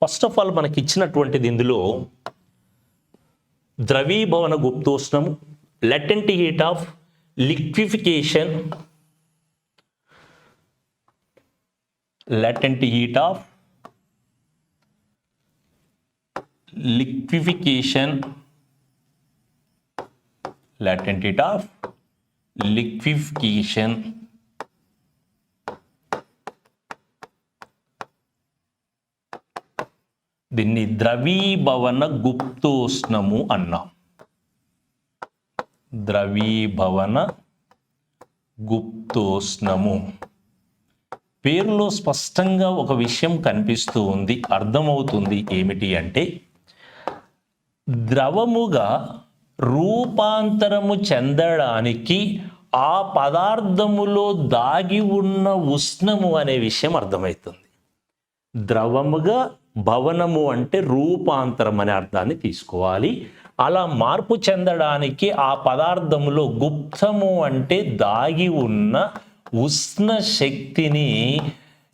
[SPEAKER 2] ఫస్ట్ ఆఫ్ ఆల్ మనకి ఇచ్చినటువంటిది ఇందులో ద్రవీభవన గుప్తోష్ణము, latent heat of liquefaction, latent heat of liquefaction, latent heat of liquefaction, దీన్ని ద్రవీభవన గుప్తోష్ణము అన్నాం. ద్రవీభవన గుప్తోష్ణము పేరులో స్పష్టంగా ఒక విషయం కనిపిస్తూ ఉంది, అర్థమవుతుంది. ఏమిటి అంటే ద్రవముగా రూపాంతరము చెందడానికి ఆ పదార్థములో దాగి ఉన్న ఉష్ణము అనే విషయం అర్థమవుతుంది. ద్రవముగా భవనము అంటే రూపాంతరం అనే అర్థాన్ని తీసుకోవాలి. అలా మార్పు చెందడానికి ఆ పదార్థములో గుప్తము అంటే దాగి ఉన్న ఉష్ణ శక్తిని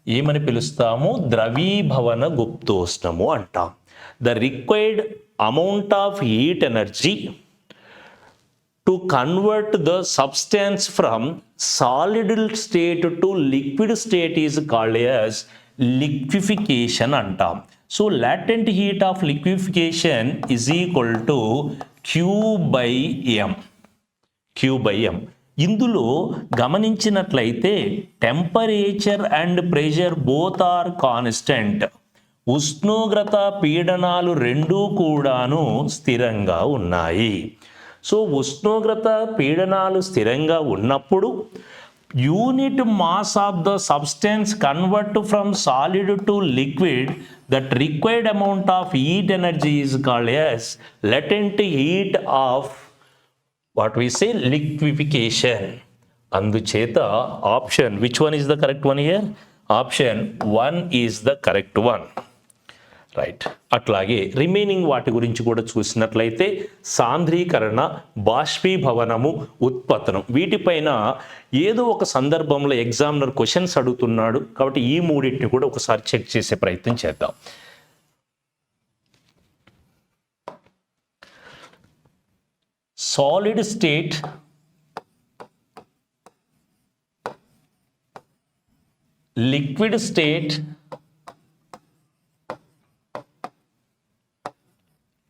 [SPEAKER 2] ఏమని పిలుస్తాము? ద్రవీభవన గుప్తోష్ణము అంటాం. The required amount of heat energy to convert the substance from solid state to liquid state is called as liquefaction అంటాం. So latent heat of liquefaction is equal to Q/m. ఇందులో గమనించినట్లయితే temperature and pressure both are constant. ఉష్ణోగ్రత పీడనాలు రెండూ కూడాను స్థిరంగా ఉన్నాయి. So ఉష్ణోగ్రత పీడనాలు స్థిరంగా ఉన్నప్పుడు unit mass of the substance convert from solid to liquid, that required amount of heat energy is called as latent heat of what we say liquefaction. అందుచేత option which one is the correct one here? Option 1 is the correct one. Right. అట్లాగే remaining వాటి గురించి కూడా చూసినట్లయితే సాంద్రీకరణ, బాష్పీభవనము, ఉత్పతనం, వీటిపైన ఏదో ఒక సందర్భంలో ఎగ్జామినర్ క్వశ్చన్స్ అడుగుతున్నాడు కాబట్టి ఈ మూడింటిని కూడా ఒకసారి చెక్ చేసే ప్రయత్నం చేద్దాం. Solid state, liquid state,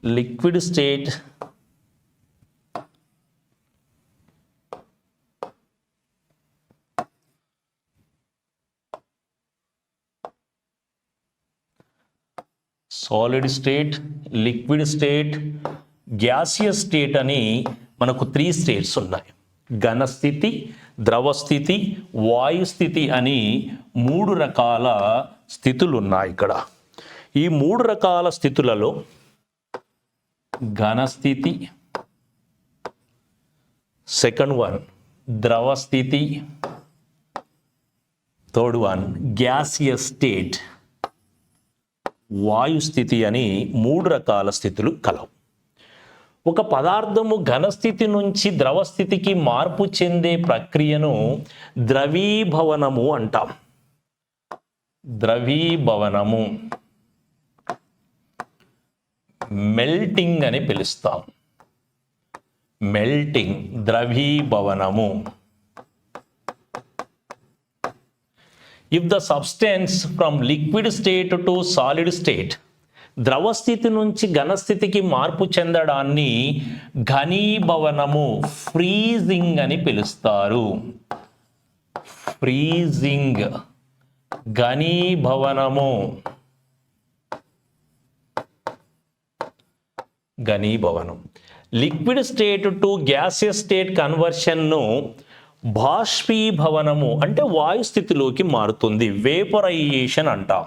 [SPEAKER 2] liquid state, solid state, liquid state, gaseous state అని మనకు 3 స్టేట్స్ ఉన్నాయి. ఘనస్థితి, ద్రవస్థితి, వాయుస్థితి అని 3 రకాల స్థితులు ఉన్నాయి ఇక్కడ. ఈ 3 రకాల స్థితులలో ఘనస్థితి, సెకండ్ వన్ ద్రవస్థితి, థర్డ్ వన్ గ్యాసియస్ స్టేట్, వాయుస్థితి అని 3 రకాల స్థితులు కలవు. ఒక పదార్థము ఘనస్థితి నుంచి ద్రవస్థితికి మార్పు చెందే ప్రక్రియను ద్రవీభవనము అంటాం. ద్రవీభవనము, మెల్టింగ్ అని పిలుస్తాం. మెల్టింగ్, ద్రవీభవనము. If the substance from liquid state to solid state, ద్రవస్థితి నుంచి ఘనస్థితికి మార్పు చెందడాన్ని ఘనీభవనము, ఫ్రీజింగ్ అని పిలుస్తారు. ఫ్రీజింగ్, ఘనీభవనము, ఘనీభవనం. Liquid state to gaseous state కన్వర్షన్ను బాష్పీభవనము అంటే వాయుస్థితిలోకి మారుతుంది. వేపరైజేషన్ అంటాం.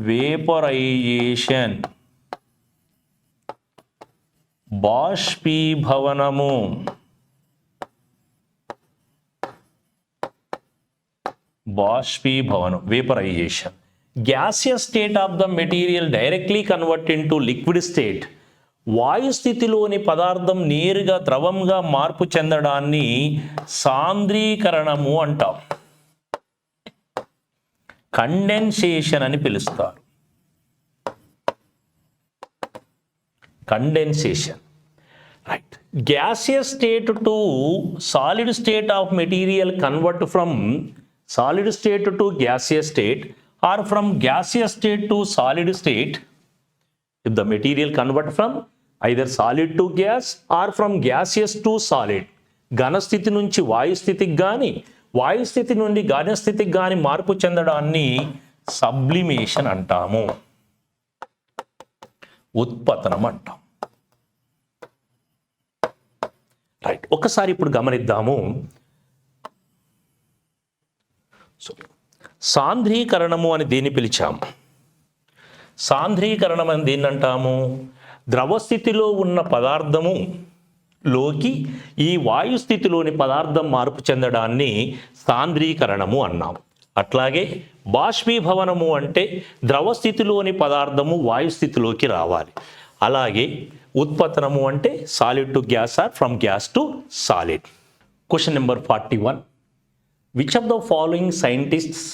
[SPEAKER 2] వేపరైజేషన్, బాష్పీభవనము, బాష్పీభవనం, vaporisation. Gaseous state of the material directly convert into liquid state. వాయు స్థితిలోని పదార్థం నేరుగా ద్రవంగా మార్పు చెందడాన్ని సాంద్రీకరణము అంటాం. కండెన్సేషన్ అని పిలుస్తారు. Condensation. Right. Gaseous state to solid state of material convert from solid state to gaseous state or from gaseous state to solid state if the material convert from either solid to gas or from gaseous to solid. ఘన స్థితి నుంచి వాయు స్థితికి కానీ వాయు స్థితి నుండి ఘన స్థితికి కానీ మార్పు చెందడాన్ని సబ్లిమేషన్ అంటాము, ఉత్పతనం అంటాం. రైట్. ఒకసారి ఇప్పుడు గమనిద్దాము. సో సాంద్రీకరణము అని దేన్ని పిలిచాము? సాంద్రీకరణం అని దేన్ని అంటాము? ద్రవ స్థితిలో ఉన్న పదార్థము లోకి ఈ వాయు స్థితిలోని పదార్థం మార్పు చెందడాన్ని సాంద్రీకరణము అన్నాం. అట్లాగే బాష్పీభవనము అంటే ద్రవ స్థితిలోని పదార్థము వాయు స్థితిలోకి రావాలి. అలాగే ఉత్పతనము అంటే solid to gas or from gas to solid. Question number 41. Which of the following scientists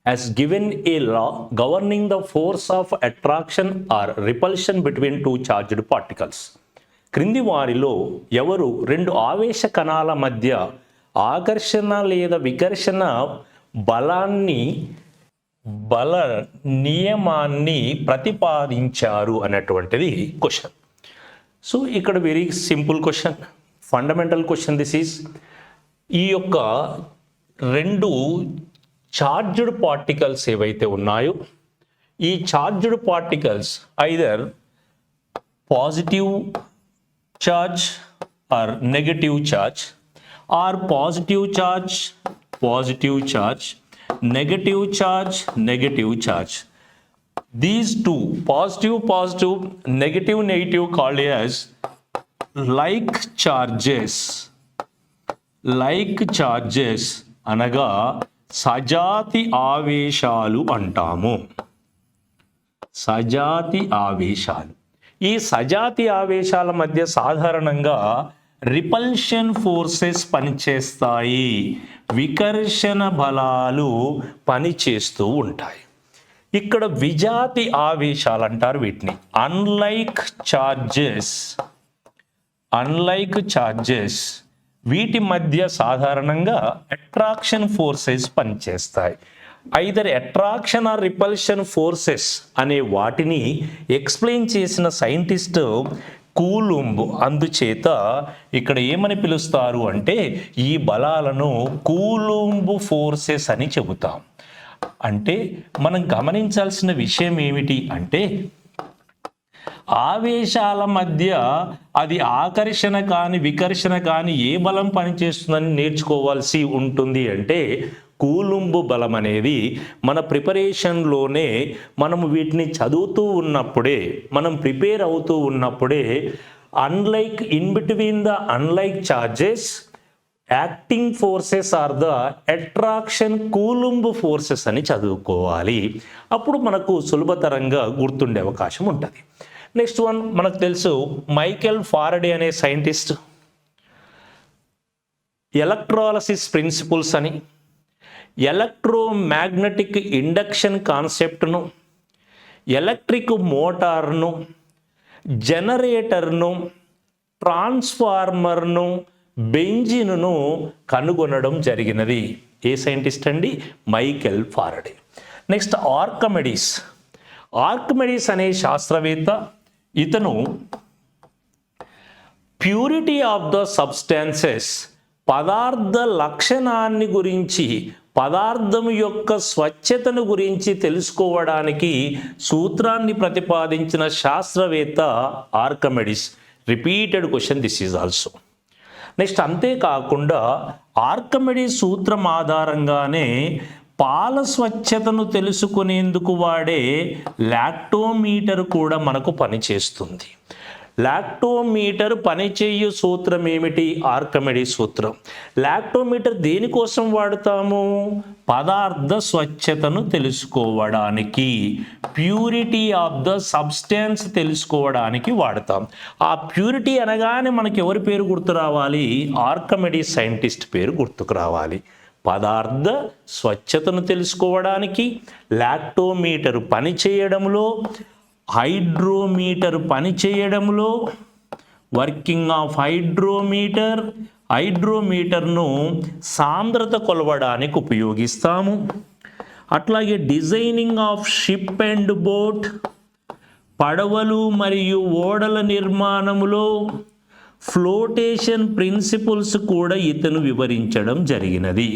[SPEAKER 2] has given a law governing the force of attraction or repulsion between two charged particles? క్రింది వారిలో ఎవరు రెండు ఆవేశ కణాల మధ్య ఆకర్షణ లేదా వికర్షణ బల నియమాన్ని ప్రతిపాదించారు అనేటువంటిది క్వశ్చన్. సో ఇక్కడ very simple question, fundamental question. This is ఈ యొక్క రెండు చార్జ్డ్ పార్టికల్స్ ఏవైతే ఉన్నాయో ఈ charged particles either positive charge or negative charge or positive charge negative charge. These two positive negative called as like charges అనగా సజాతి ఆవేశాలు అంటాము. సజాతి ఆవేశాలు. ఈ సజాతి ఆవేశాల మధ్య సాధారణంగా రిపల్షన్ ఫోర్సెస్ పనిచేస్తాయి, వికర్షణ బలాలు పనిచేస్తూ ఉంటాయి. ఇక్కడ విజాతి ఆవేశాలు అంటారు వీటిని. అన్లైక్ చార్జెస్ వీటి మధ్య సాధారణంగా అట్రాక్షన్ ఫోర్సెస్ పనిచేస్తాయి. Either attraction or repulsion forces అనే వాటిని ఎక్స్ప్లెయిన్ చేసిన సైంటిస్ట్ కూలుంబ్. అందుచేత ఇక్కడ ఏమని పిలుస్తారు అంటే ఈ బలాలను కూలుంబ్ ఫోర్సెస్ అని చెబుతాం. అంటే మనం గమనించాల్సిన విషయం ఏమిటి అంటే ఆవేశాల మధ్య అది ఆకర్షణ కానీ వికర్షణ కానీ ఏ బలం పనిచేస్తుందని నేర్చుకోవాల్సి ఉంటుంది. అంటే కూలుంబ్ బలం అనేది మన ప్రిపరేషన్లోనే మనము వీటిని చదువుతూ ఉన్నప్పుడే, మనం ప్రిపేర్ అవుతూ ఉన్నప్పుడే unlike in between the unlike charges acting forces are the attraction Coulomb forces అని చదువుకోవాలి. అప్పుడు మనకు సులభతరంగా గుర్తుండే అవకాశం ఉంటుంది. నెక్స్ట్ వన్ మనకు తెలుసు, మైకెల్ ఫారడే అనే సైంటిస్ట్ ఎలక్ట్రాలసిస్ ప్రిన్సిపల్స్ అని, ఎలక్ట్రోమాగ్నెటిక్ ఇండక్షన్ కాన్సెప్ట్ను, ఎలక్ట్రిక్ మోటార్ను, జనరేటర్ను, ట్రాన్స్ఫార్మర్ను, బెంజిన్ను కనుగొనడం జరిగినది. ఏ సైంటిస్ట్ అండి? Michael Faraday. నెక్స్ట్ ఆర్కిమెడిస్ అనే శాస్త్రవేత్త. ఇతను ప్యూరిటీ ఆఫ్ ద సబ్స్టాన్సెస్, పదార్థ లక్షణాన్ని గురించి, పదార్థం యొక్క స్వచ్ఛతను గురించి తెలుసుకోవడానికి సూత్రాన్ని ప్రతిపాదించిన శాస్త్రవేత్త Archimedes. Repeated question this is also. Next అంతేకాకుండా ఆర్కిమెడిస్ సూత్రం ఆధారంగానే పాల స్వచ్ఛతను తెలుసుకునేందుకు వాడే లాక్టోమీటర్ కూడా మనకు పనిచేస్తుంది. లాక్టోమీటర్ పనిచేయు సూత్రం ఏమిటి? ఆర్కిమెడిస్ సూత్రం. లాక్టోమీటర్ దేనికోసం వాడతాము? పదార్థ స్వచ్ఛతను తెలుసుకోవడానికి, ప్యూరిటీ ఆఫ్ ద సబ్స్టాన్స్ తెలుసుకోవడానికి వాడతాం. ఆ ప్యూరిటీ అనగానే మనకి ఎవరి పేరు గుర్తు రావాలి? ఆర్కిమెడిస్ సైంటిస్ట్ పేరు గుర్తుకు రావాలి. పదార్థ స్వచ్ఛతను తెలుసుకోవడానికి లాక్టోమీటర్ పనిచేయడంలో హైడ్రోమీటర్ పనిచేయడంలో, వర్కింగ్ ఆఫ్ హైడ్రోమీటర్ను సాంద్రత కొలవడానికి ఉపయోగిస్తాము. అట్లాగే designing of ship and boat, పడవలు మరియు ఓడల నిర్మాణములో ఫ్లోటేషన్ ప్రిన్సిపల్స్ కూడా ఇతను వివరించడం జరిగినది.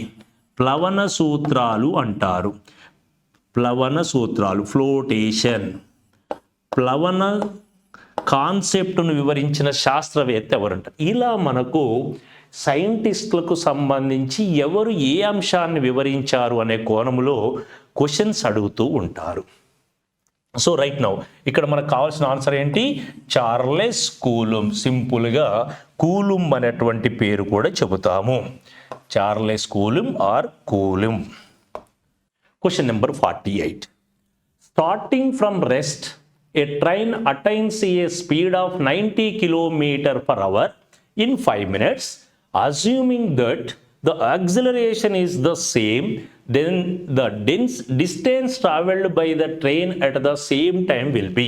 [SPEAKER 2] ప్లవన సూత్రాలు అంటారు. ప్లవన సూత్రాలు, ఫ్లోటేషన్, ప్లవన కాన్సెప్ట్ను వివరించిన శాస్త్రవేత్త ఎవరంటారు. ఇలా మనకు సైంటిస్టులకు సంబంధించి ఎవరు ఏ అంశాన్ని వివరించారు అనే కోణంలో క్వశ్చన్స్ అడుగుతూ ఉంటారు. సో రైట్ నౌ ఇక్కడ మనకు కావాల్సిన ఆన్సర్ ఏంటి? Charles coulomb. సింపుల్గా కూలుంబ్ అనేటువంటి పేరు కూడా చెబుతాము. Charles Coulomb or Coulomb. Question number 48. Starting from rest, a train attains a speed of 90 km/h in 5 minutes. Assuming that the acceleration is the same, then the distance traveled by the train at the same time will be.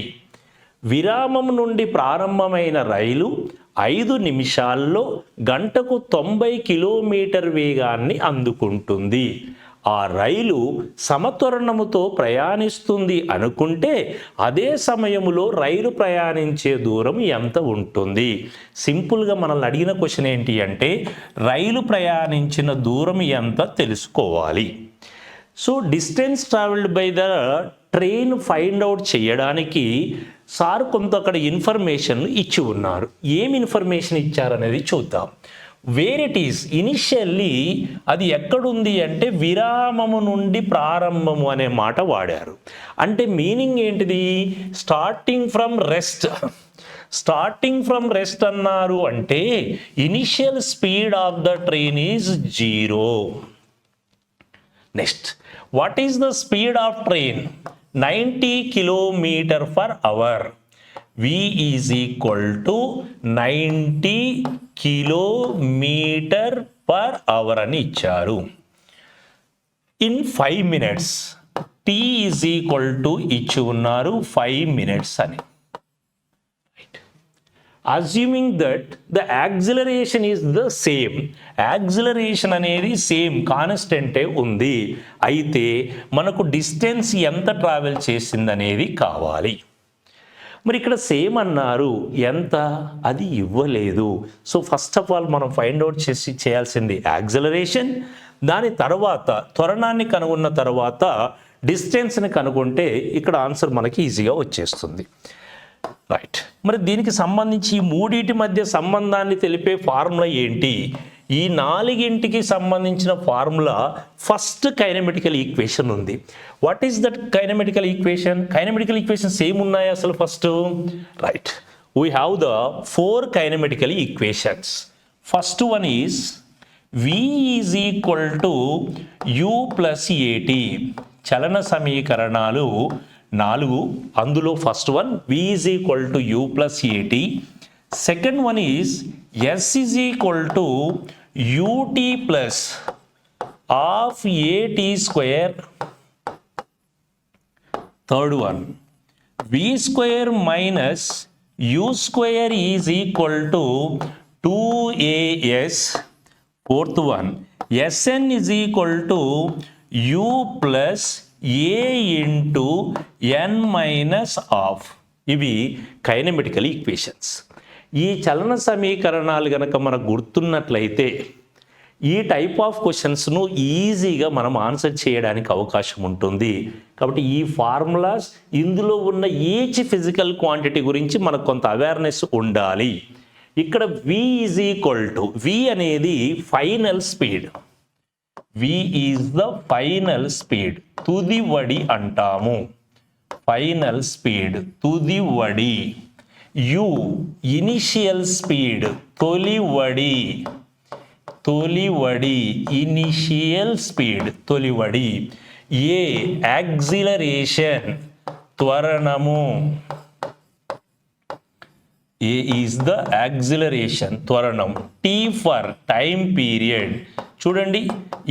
[SPEAKER 2] విరామం నుండి ప్రారంభమైన రైలు 5 నిమిషాల్లో గంటకు 90 kilometre వేగాన్ని అందుకుంటుంది. ఆ రైలు సమత్వరణముతో ప్రయాణిస్తుంది అనుకుంటే అదే సమయంలో రైలు ప్రయాణించే దూరం ఎంత ఉంటుంది? సింపుల్గా మనల్ని అడిగిన క్వశ్చన్ ఏంటి అంటే రైలు ప్రయాణించిన దూరం ఎంత తెలుసుకోవాలి. So distance travelled by the train find out చేయడానికి సార్ కొంత అక్కడ ఇన్ఫర్మేషన్ ఇచ్చి ఉన్నారు. ఏమి ఇన్ఫర్మేషన్ ఇచ్చారనేది చూద్దాం. వేర్ ఇట్ ఈస్, ఇనిషియల్లీ అది ఎక్కడుంది అంటే విరామము నుండి ప్రారంభము అనే మాట వాడారు. అంటే మీనింగ్ ఏంటిది? స్టార్టింగ్ ఫ్రమ్ రెస్ట్ అన్నారు అంటే initial speed of the train is 0. Next, what is the speed of train? 90 km/h. V is equal to 90 km/h అని ఇచ్చారు. In 5 minutes, T is equal to ఇచ్చి ఉన్నారు 5 minutes అని. Assuming that the acceleration is the same. Acceleration అనేది same కాన్స్టెంటే ఉంది. అయితే మనకు distance ఎంత ట్రావెల్ చేసిందనేది కావాలి. మరి ఇక్కడ సేమ్ అన్నారు, ఎంత? అది ఇవ్వలేదు. సో ఫస్ట్ ఆఫ్ ఆల్ మనం ఫైండ్ అవుట్ చేయాల్సింది యాక్సిలరేషన్. దాని తర్వాత త్వరణాన్ని కనుగొన్న తర్వాత డిస్టెన్స్ని కనుగొంటే ఇక్కడ ఆన్సర్ మనకి ఈజీగా వచ్చేస్తుంది. రైట్. మరి దీనికి సంబంధించి ఈ మూడింటి మధ్య సంబంధాన్ని తెలిపే ఫార్ములా ఏంటి? ఈ 4కి సంబంధించిన ఫార్ములా ఫస్ట్ కైనమెటికల్ ఈక్వేషన్ ఉంది. What is that kinematical equation? Kinematical equations ఏమున్నాయి అసలు first? Right, we have the 4 kinematical equations. First one is V is equal to U plus AT. చలన సమీకరణాలు 4. అందులో first one V is equal to U plus AT. Second one is S is equal to UT plus half AT square. Third one V square minus U square is equal to 2AS. Fourth one SN is equal to U plus A into N minus half. ఇవి కైనమెటికల్ equations. ఈ చలన సమీకరణాలు కనుక మనకు గుర్తున్నట్లయితే ఈ type of క్వశ్చన్స్ను ఈజీగా మనం answer చేయడానికి అవకాశం ఉంటుంది. కాబట్టి ఈ ఫార్ములాస్, ఇందులో ఉన్న ఈచ్ ఫిజికల్ క్వాంటిటీ గురించి మనకు కొంత అవేర్నెస్ ఉండాలి. ఇక్కడ V is equal to, V అనేది final speed. V is the final speed, తుది వడి అంటాము. ఫైనల్ స్పీడ్, తుది వడి. U ఇనిషియల్ స్పీడ్, తొలివడి. ఇనిషియల్ స్పీడ్, తొలివడి. A యాక్సిలరేషన్, త్వరణము. A ఈజ్ ద యాక్సిలరేషన్, త్వరణం. T for time period. చూడండి,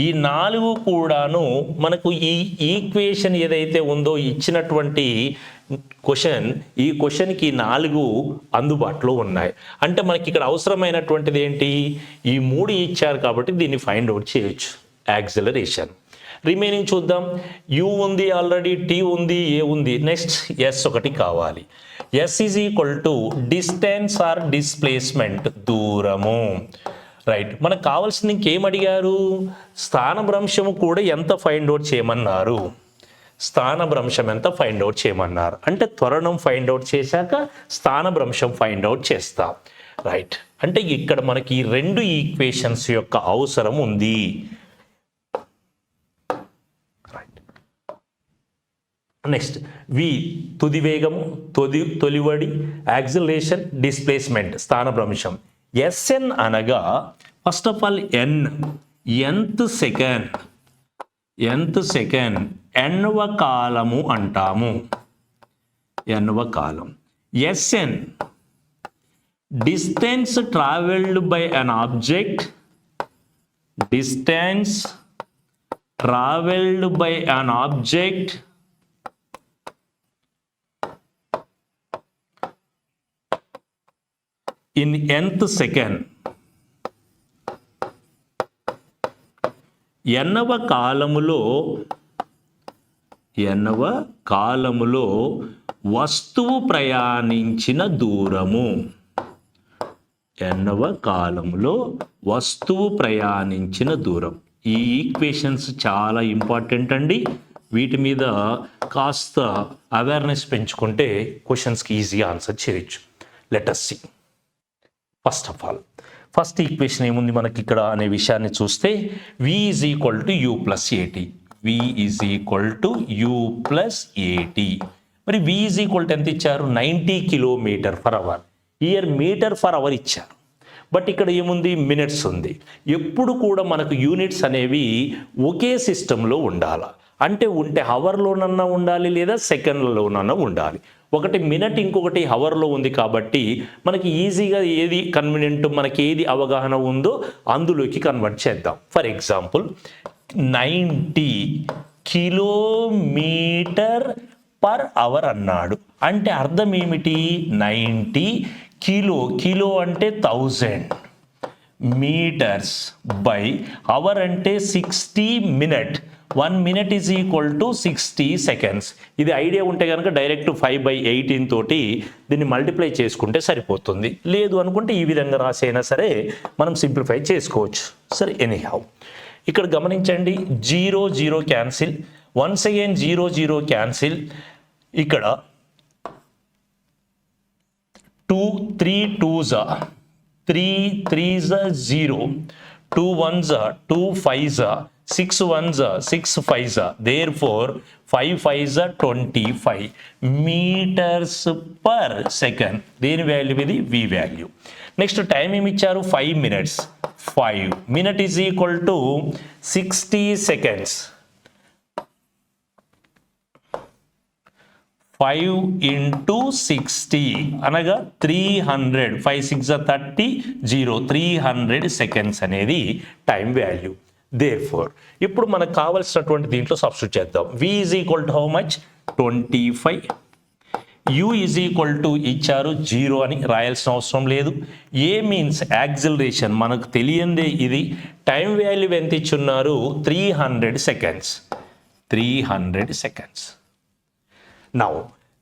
[SPEAKER 2] ఈ 4 కూడాను మనకు ఈ ఈక్వేషన్ ఏదైతే ఉందో, ఇచ్చినటువంటి ఈ క్వశ్చన్కి 4 అందుబాటులో ఉన్నాయి. అంటే మనకి ఇక్కడ అవసరమైనటువంటిది ఏంటి, ఈ 3 ఇచ్చారు కాబట్టి దీన్ని ఫైండ్ అవుట్ చేయొచ్చు. యాక్సిలరేషన్ రిమైనింగ్ చూద్దాం. యూ ఉంది, ఆల్రెడీ టీ ఉంది, ఏ ఉంది, నెక్స్ట్ ఎస్ ఒకటి కావాలి. S is equal to distance or displacement, దూరము. రైట్, మనకు కావాల్సింది ఇంకేం అడిగారు, స్థానభ్రంశము కూడా ఎంత ఫైండ్ అవుట్ చేయమన్నారు. స్థానభ్రంశం ఎంత ఫైండ్ అవుట్ చేయమన్నారు. అంటే త్వరణం ఫైండ్ అవుట్ చేశాక స్థానభ్రంశం ఫైండ్ అవుట్ చేస్తాం. రైట్, అంటే ఇక్కడ మనకి 2 ఈక్వేషన్స్ యొక్క అవసరం ఉంది. రైట్, నెక్స్ట్ వి తుది వేగము, తొలివడి, యాక్సిలరేషన్, డిస్ప్లేస్మెంట్, స్థానభ్రంశం. ఎస్ఎన్ అనగా first of all nth second ఎన్వ కాలము అంటాము. ఎన్వ కాలం. S N distance travelled by an object, distance travelled by an object in nth second. ఎన్నవ కాలములో వస్తువు ప్రయాణించిన దూరము. ఎన్నవ కాలములో వస్తువు ప్రయాణించిన దూరం. ఈ ఈక్వేషన్స్ చాలా ఇంపార్టెంట్ అండి. వీటి మీద కాస్త అవేర్నెస్ పెంచుకుంటే క్వశ్చన్స్కి ఈజీగా ఆన్సర్ చేయొచ్చు. Let us see. First of all first equation ఏముంది మనకి ఇక్కడ అనే విషయాన్ని చూస్తే v is equal to you plus ఏటీ. v is equal to you plus ఏటీ. మరి v ఈజ్ ఈక్వల్ టు ఎంత ఇచ్చారు, 90 km/h. ఇయర్ మీటర్/అవర్ ఇచ్చారు. బట్ ఇక్కడ ఏముంది, మినిట్స్ ఉంది. ఎప్పుడు కూడా మనకు యూనిట్స్ అనేవి ఒకే సిస్టంలో ఉండాలి. అంటే ఉంటే హవర్లోనన్నా ఉండాలి, లేదా సెకండ్లలోనన్నా ఉండాలి. ఒకటి మినిట్, ఇంకొకటి హవర్లో ఉంది కాబట్టి మనకి ఈజీగా ఏది కన్వీనియంట్, మనకి ఏది అవగాహన ఉందో అందులోకి కన్వర్ట్ చేద్దాం. ఫర్ ఎగ్జాంపుల్ 90 km/h అన్నాడు. అంటే అర్థం ఏమిటి, 90 కిలో అంటే 1000 మీటర్స్ బై అవర్ అంటే 60 minute. 1 minute is equal to 60 seconds. ఇది ఐడియా ఉంటే కనుక డైరెక్ట్ 5/18 తోటి దీన్ని మల్టిప్లై చేసుకుంటే సరిపోతుంది. లేదు అనుకుంటే ఈ విధంగా రాసైనా సరే మనం సింప్లిఫై చేసుకోవచ్చు. సరే, ఎనీహౌ ఇక్కడ గమనించండి, 0 0 క్యాన్సిల్, వన్స్ అగైన్ 0 0 క్యాన్సిల్. ఇక్కడ 2 3 2s 3 3s 0, 2 1s 2 5s 6 1s 6 5s, therefore 5 5s 25 meters per second. దేని వాల్యూ ఇది, v వాల్యూ. నెక్స్ట్ టైం ఏమి ఇచ్చారు, 5 minutes. 5 minute is equal to 60 seconds. 5 into 60 అనగా 300. 5 6 30 0, 300 seconds అనేది టైం వాల్యూ. Therefore, ఇప్పుడు మనకు కావాల్సినటువంటి దీంట్లో సబ్స్టిట్యూట్ చేద్దాం. v is equal to how much, 25. u is equal to ఇచ్చారు 0 అని రాయాల్సిన అవసరం లేదు. ఏ మీన్స్ యాక్సిలరేషన్ మనకు తెలియందే ఇది. టైం వాల్యూ ఎంత ఇచ్చున్నారు, 300 seconds. 300 seconds. Now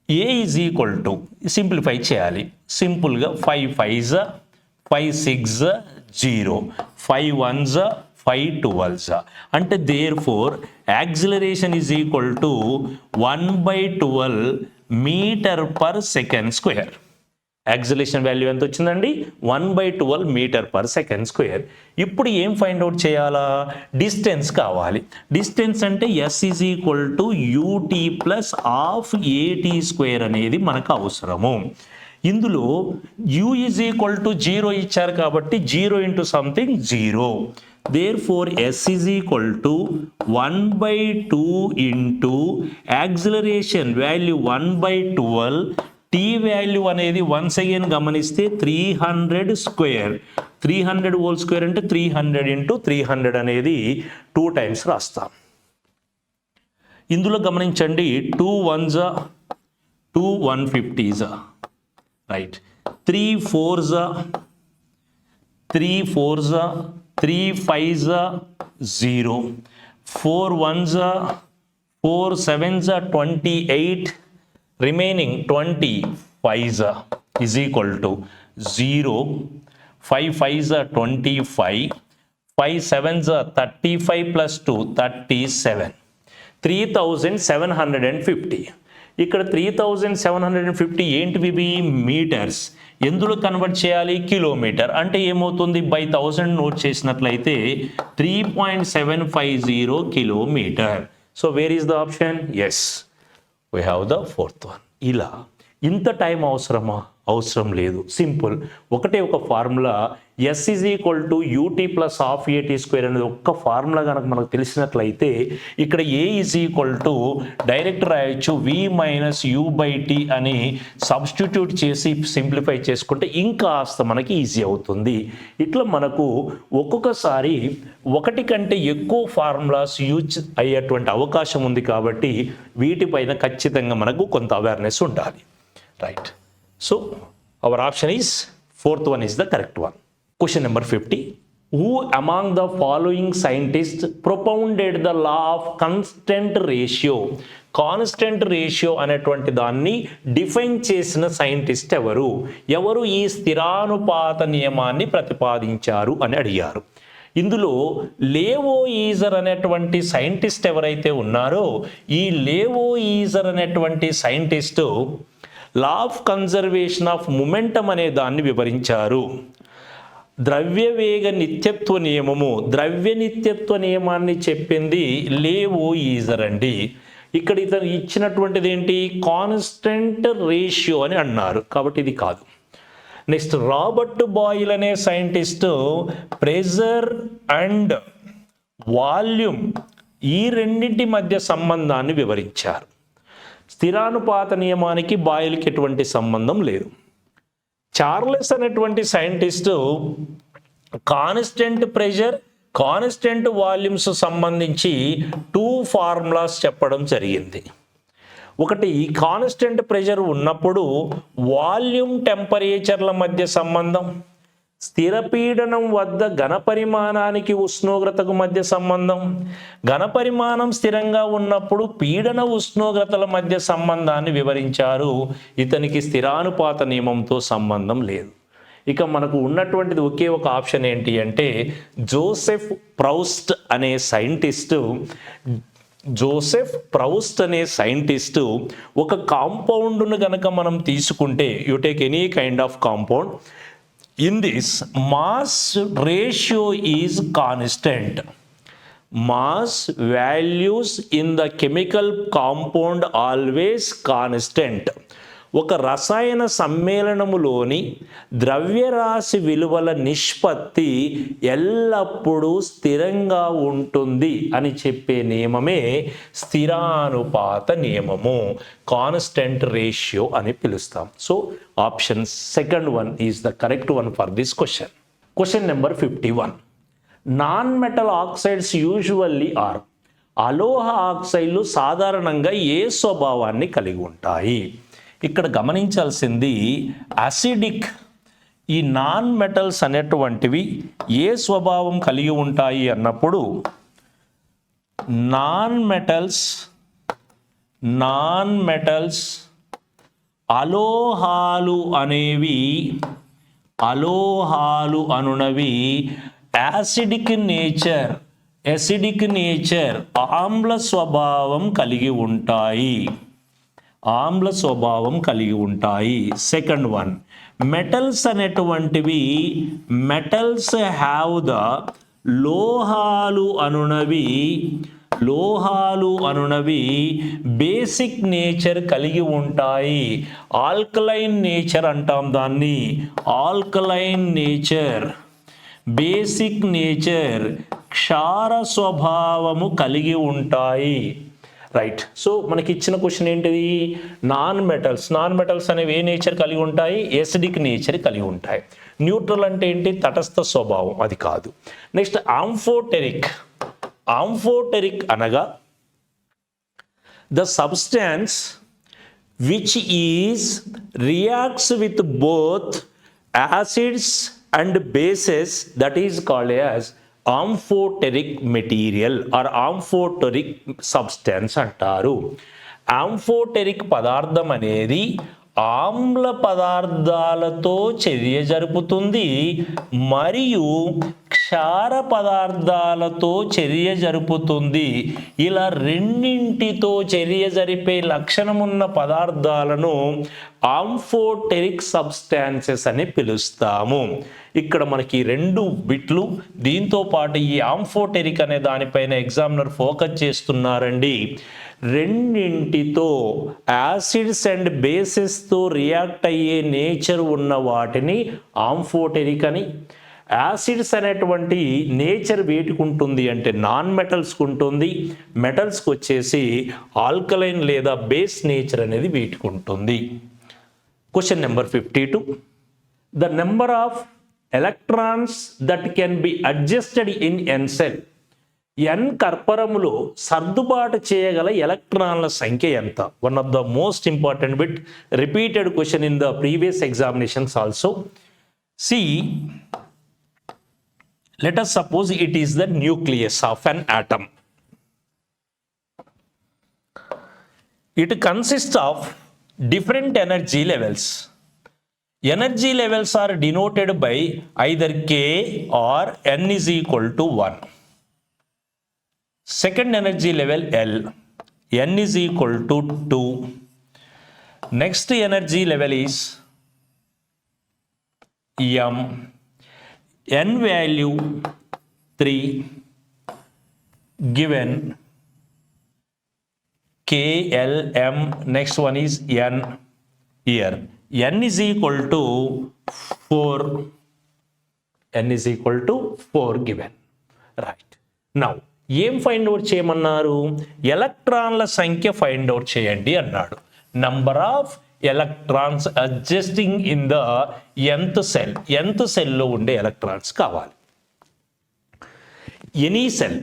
[SPEAKER 2] A is equal to simplify చేయాలి. సింపుల్గా 5 5s 5 6 0, 5 1s 5 12s. అంటే therefore acceleration is equal to 1/12 metre per second square. Acceleration value ఎంత వచ్చిందండి, 1/12 మీటర్ పర్ సెకండ్ స్క్వేర్. ఇప్పుడు ఏం ఫైండ్ అవుట్ చేయాలా, డిస్టెన్స్ కావాలి. డిస్టెన్స్ అంటే S is equal to U T plus half A T square అనేది మనకు అవసరము. ఇందులో u ఈజ్ ఈక్వల్ టు 0 ఇచ్చారు కాబట్టి 0 into something 0. therefore s is equal to 1/2 into acceleration value 1/12. t value అనేది వన్స్ అగైన్ గమనిస్తే 300 స్క్వేర్. 300 హోల్ స్క్వేర్ అంటే 300 ఇంటూ 300 అనేది 2 times రాస్తాం. ఇందులో గమనించండి 2 1s 2 150s, right? 3 4s, 3 4s, 3 5s, 0, 4 1s, 4 7s, 28, remaining 20 5s is equal to 0, 5 5s, 25, 5 7s, 35 plus 2 37, 3750. ఇక్కడ 3750 ఏంటివి? Metres. ఎందులో కన్వర్ట్ చేయాలి? కిలోమీటర్. అంటే ఏమవుతుంది? బై 1000 నోట్ చేసినట్లయితే 3.750 kilometre. So where is the option? Yes, we have the fourth one. ఇలా ఇంత time అవసరమా? అవసరం లేదు. సింపుల్, ఒకటే ఒక formula, S is equal to U T plus half A T square అనేది ఒక్క ఫార్ములా కనుక మనకు తెలిసినట్లయితే ఇక్కడ A is equal to direct రాయొచ్చు V minus U by T అని సబ్స్టిట్యూట్ చేసి సింప్లిఫై చేసుకుంటే ఇంకాస్త మనకి ఈజీ అవుతుంది. ఇట్లా మనకు ఒక్కొక్కసారి ఒకటి కంటే ఎక్కువ ఫార్ములాస్ యూజ్ అయ్యేటువంటి అవకాశం ఉంది కాబట్టి వీటిపైన ఖచ్చితంగా మనకు కొంత అవేర్నెస్ ఉండాలి. Right. So our option is fourth one is the correct one. Question number 50. Who among the following scientists propounded the law of constant ratio? Constant ratio అనేటువంటి దాన్ని డిఫైన్ చేసిన సైంటిస్ట్ ఎవరు? ఎవరు ఈ స్థిరానుపాత నియమాన్ని ప్రతిపాదించారు అని అడిగారు. ఇందులో లేవో ఈజర్ అనేటువంటి సైంటిస్ట్ ఎవరైతే ఉన్నారో ఈ లేవో ఈజర్ అనేటువంటి scientist law of conservation of momentum అనే దాన్ని వివరించారు. ద్రవ్యవేగ నిత్యత్వ నియమము, ద్రవ్య నిత్యత్వ నియమాన్ని చెప్పింది లేవో ఈజర్ అండి. ఇక్కడ ఇతను ఇచ్చినటువంటిది ఏంటి? కాన్స్టెంట్ రేషియో అని అన్నారు కాబట్టి ఇది కాదు. నెక్స్ట్ రాబర్ట్ బాయిల్ అనే సైంటిస్టు ప్రెజర్ అండ్ వాల్యూమ్ ఈ రెండింటి మధ్య సంబంధాన్ని వివరించారు. స్థిరానుపాత నియమానికి బాయిల్కి ఎటువంటి సంబంధం లేదు. చార్లెస్ అనేటువంటి scientist constant pressure, constant volumes సంబంధించి 2 ఫార్ములాస్ చెప్పడం జరిగింది. ఒకటి కాన్స్టెంట్ ప్రెషర్ ఉన్నప్పుడు వాల్యూమ్ టెంపరేచర్ల మధ్య సంబంధం, స్థిరపీడనం వద్ద ఘనపరిమాణానికి ఉష్ణోగ్రతకు మధ్య సంబంధం, ఘనపరిమాణం స్థిరంగా ఉన్నప్పుడు పీడన ఉష్ణోగ్రతల మధ్య సంబంధాన్ని వివరించారు. ఇతనికి స్థిరానుపాత నియమంతో సంబంధం లేదు. ఇక మనకు ఉన్నటువంటిది ఒకే ఒక ఆప్షన్ ఏంటి అంటే జోసెఫ్ ప్రౌస్ట్ అనే సైంటిస్టు ఒక కాంపౌండ్ను గనక మనం తీసుకుంటే, you take any kind of compound, in this mass ratio is constant. Mass values in the chemical compound always constant. ఒక రసాయన సమ్మేళనములోని ద్రవ్యరాశి విలువల నిష్పత్తి ఎల్లప్పుడూ స్థిరంగా ఉంటుంది అని చెప్పే నియమమే స్థిరానుపాత నియమము, కాన్స్టెంట్ రేషియో అని పిలుస్తాం. So option second one is the correct one for this question. Question number 51. Non metal oxides usually are. అలోహ ఆక్సైడ్లు సాధారణంగా ఏ స్వభావాన్ని కలిగి ఉంటాయి? ఇక్కడ గమనించాల్సింది అసిడిక్. ఈ నాన్ మెటల్స్ అనేటువంటివి ఏ స్వభావం కలిగి ఉంటాయి అన్నప్పుడు నాన్ మెటల్స్ అలోహాలు అనునవి యాసిడిక్ నేచర్ ఆమ్ల స్వభావం కలిగి ఉంటాయి. సెకండ్ వన్, మెటల్స్ అనేటువంటివి మెటల్స్ హ్యావ్ ద లోహాలు అనునవి బేసిక్ నేచర్ కలిగి ఉంటాయి. ఆల్కలైన్ నేచర్ అంటాం దాన్ని. ఆల్కలైన్ నేచర్, బేసిక్ నేచర్, క్షార స్వభావము కలిగి ఉంటాయి. రైట్. సో మనకి ఇచ్చిన క్వశ్చన్ ఏంటిది? నాన్ మెటల్స్ అనేవి ఏ నేచర్ కలిగి ఉంటాయి? ఎసిడిక్ నేచర్ కలిగి ఉంటాయి. న్యూట్రల్ అంటే ఏంటి? తటస్థ స్వభావం, అది కాదు. నెక్స్ట్ ఆంఫోటెరిక్ అనగా the substance which is reacts with both acids and bases, that is called as amphoteric material or amphoteric substance అంటారు. ఆంఫోటెరిక్ పదార్థం అనేది ఆమ్ల పదార్థాలతో చర్య జరుపుతుంది మరియు క్షార పదార్థాలతో చర్య జరుపుతుంది. ఇలా రెండింటితో చర్య జరిపే లక్షణమున్న పదార్థాలను ఆంఫోటెరిక్ సబ్స్టాన్సెస్ అని పిలుస్తాము. ఇక్కడ మనకి రెండు బిట్లు, దీంతో పాటు ఈ ఆంఫోటెరిక్ అనే దానిపైన ఎగ్జామినర్ ఫోకస్ చేస్తున్నారండి. రెండింటితో యాసిడ్స్ అండ్ బేసెస్తో రియాక్ట్ అయ్యే నేచర్ ఉన్న వాటిని ఆంఫోటెరిక్ అని, యాసిడ్స్ అనేటువంటి నేచర్ వేటికి ఉంటుంది అంటే నాన్ మెటల్స్కి ఉంటుంది, మెటల్స్కి వచ్చేసి ఆల్కలైన్ లేదా బేస్ నేచర్ అనేది వీటికి ఉంటుంది. Question number 52. The number of electrons that can be adjusted in N shell. N కర్పరములో సర్దుబాటు చేయగల ఎలక్ట్రాన్ల సంఖ్య ఎంత? One of the most important bit, repeated question in the previous examinations also. See, let us suppose it is the nucleus of an atom. It consists of different energy levels. Energy levels are denoted by either K or N is equal to 1. Second energy level L, N is equal to 2. Next energy level is M, N value 3, given K, L, M, next one is N here. N is equal to 4. N is equal to 4 given. Right. Now, ఏం find out చేయమన్నారు? ఎలక్ట్రాన్ల సంఖ్య find out చేయండి అన్నాడు. Number of electrons adjusting in the nth cell. nth సెల్లో ఉండే electrons కావాలి. Any cell,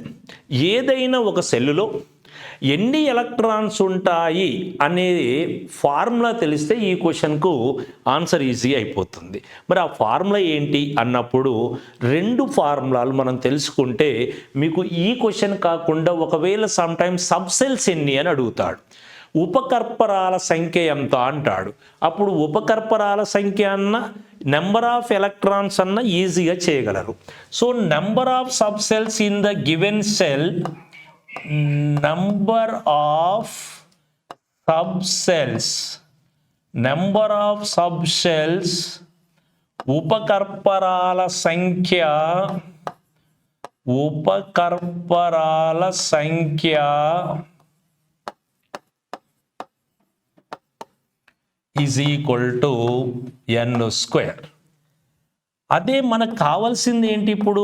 [SPEAKER 2] ఏదైనా ఒక సెల్లులో ఎన్ని ఎలక్ట్రాన్స్ ఉంటాయి అనే ఫార్ములా తెలిస్తే ఈ క్వశ్చన్కు ఆన్సర్ ఈజీ అయిపోతుంది. మరి ఆ ఫార్ములా ఏంటి అన్నప్పుడు రెండు ఫార్ములాలు మనం తెలుసుకుంటే మీకు ఈ క్వశ్చన్ కాకుండా ఒకవేళ సమ్టైమ్స్ సబ్సెల్స్ ఎన్ని అని అడుగుతాడు, ఉపకర్పరాల సంఖ్య ఎంత అంటాడు. అప్పుడు ఉపకర్పరాల సంఖ్య అన్న నెంబర్ ఆఫ్ ఎలక్ట్రాన్స్ అన్న ఈజీగా చేయగలరు. So number of subshells in the given shell, number of subcells, number of subcells, ఉపకర్పరాల సంఖ్య, ఉపకర్పరాల సంఖ్య is equal to n square. అదే మనకు కావాల్సింది ఏంటి ఇప్పుడు?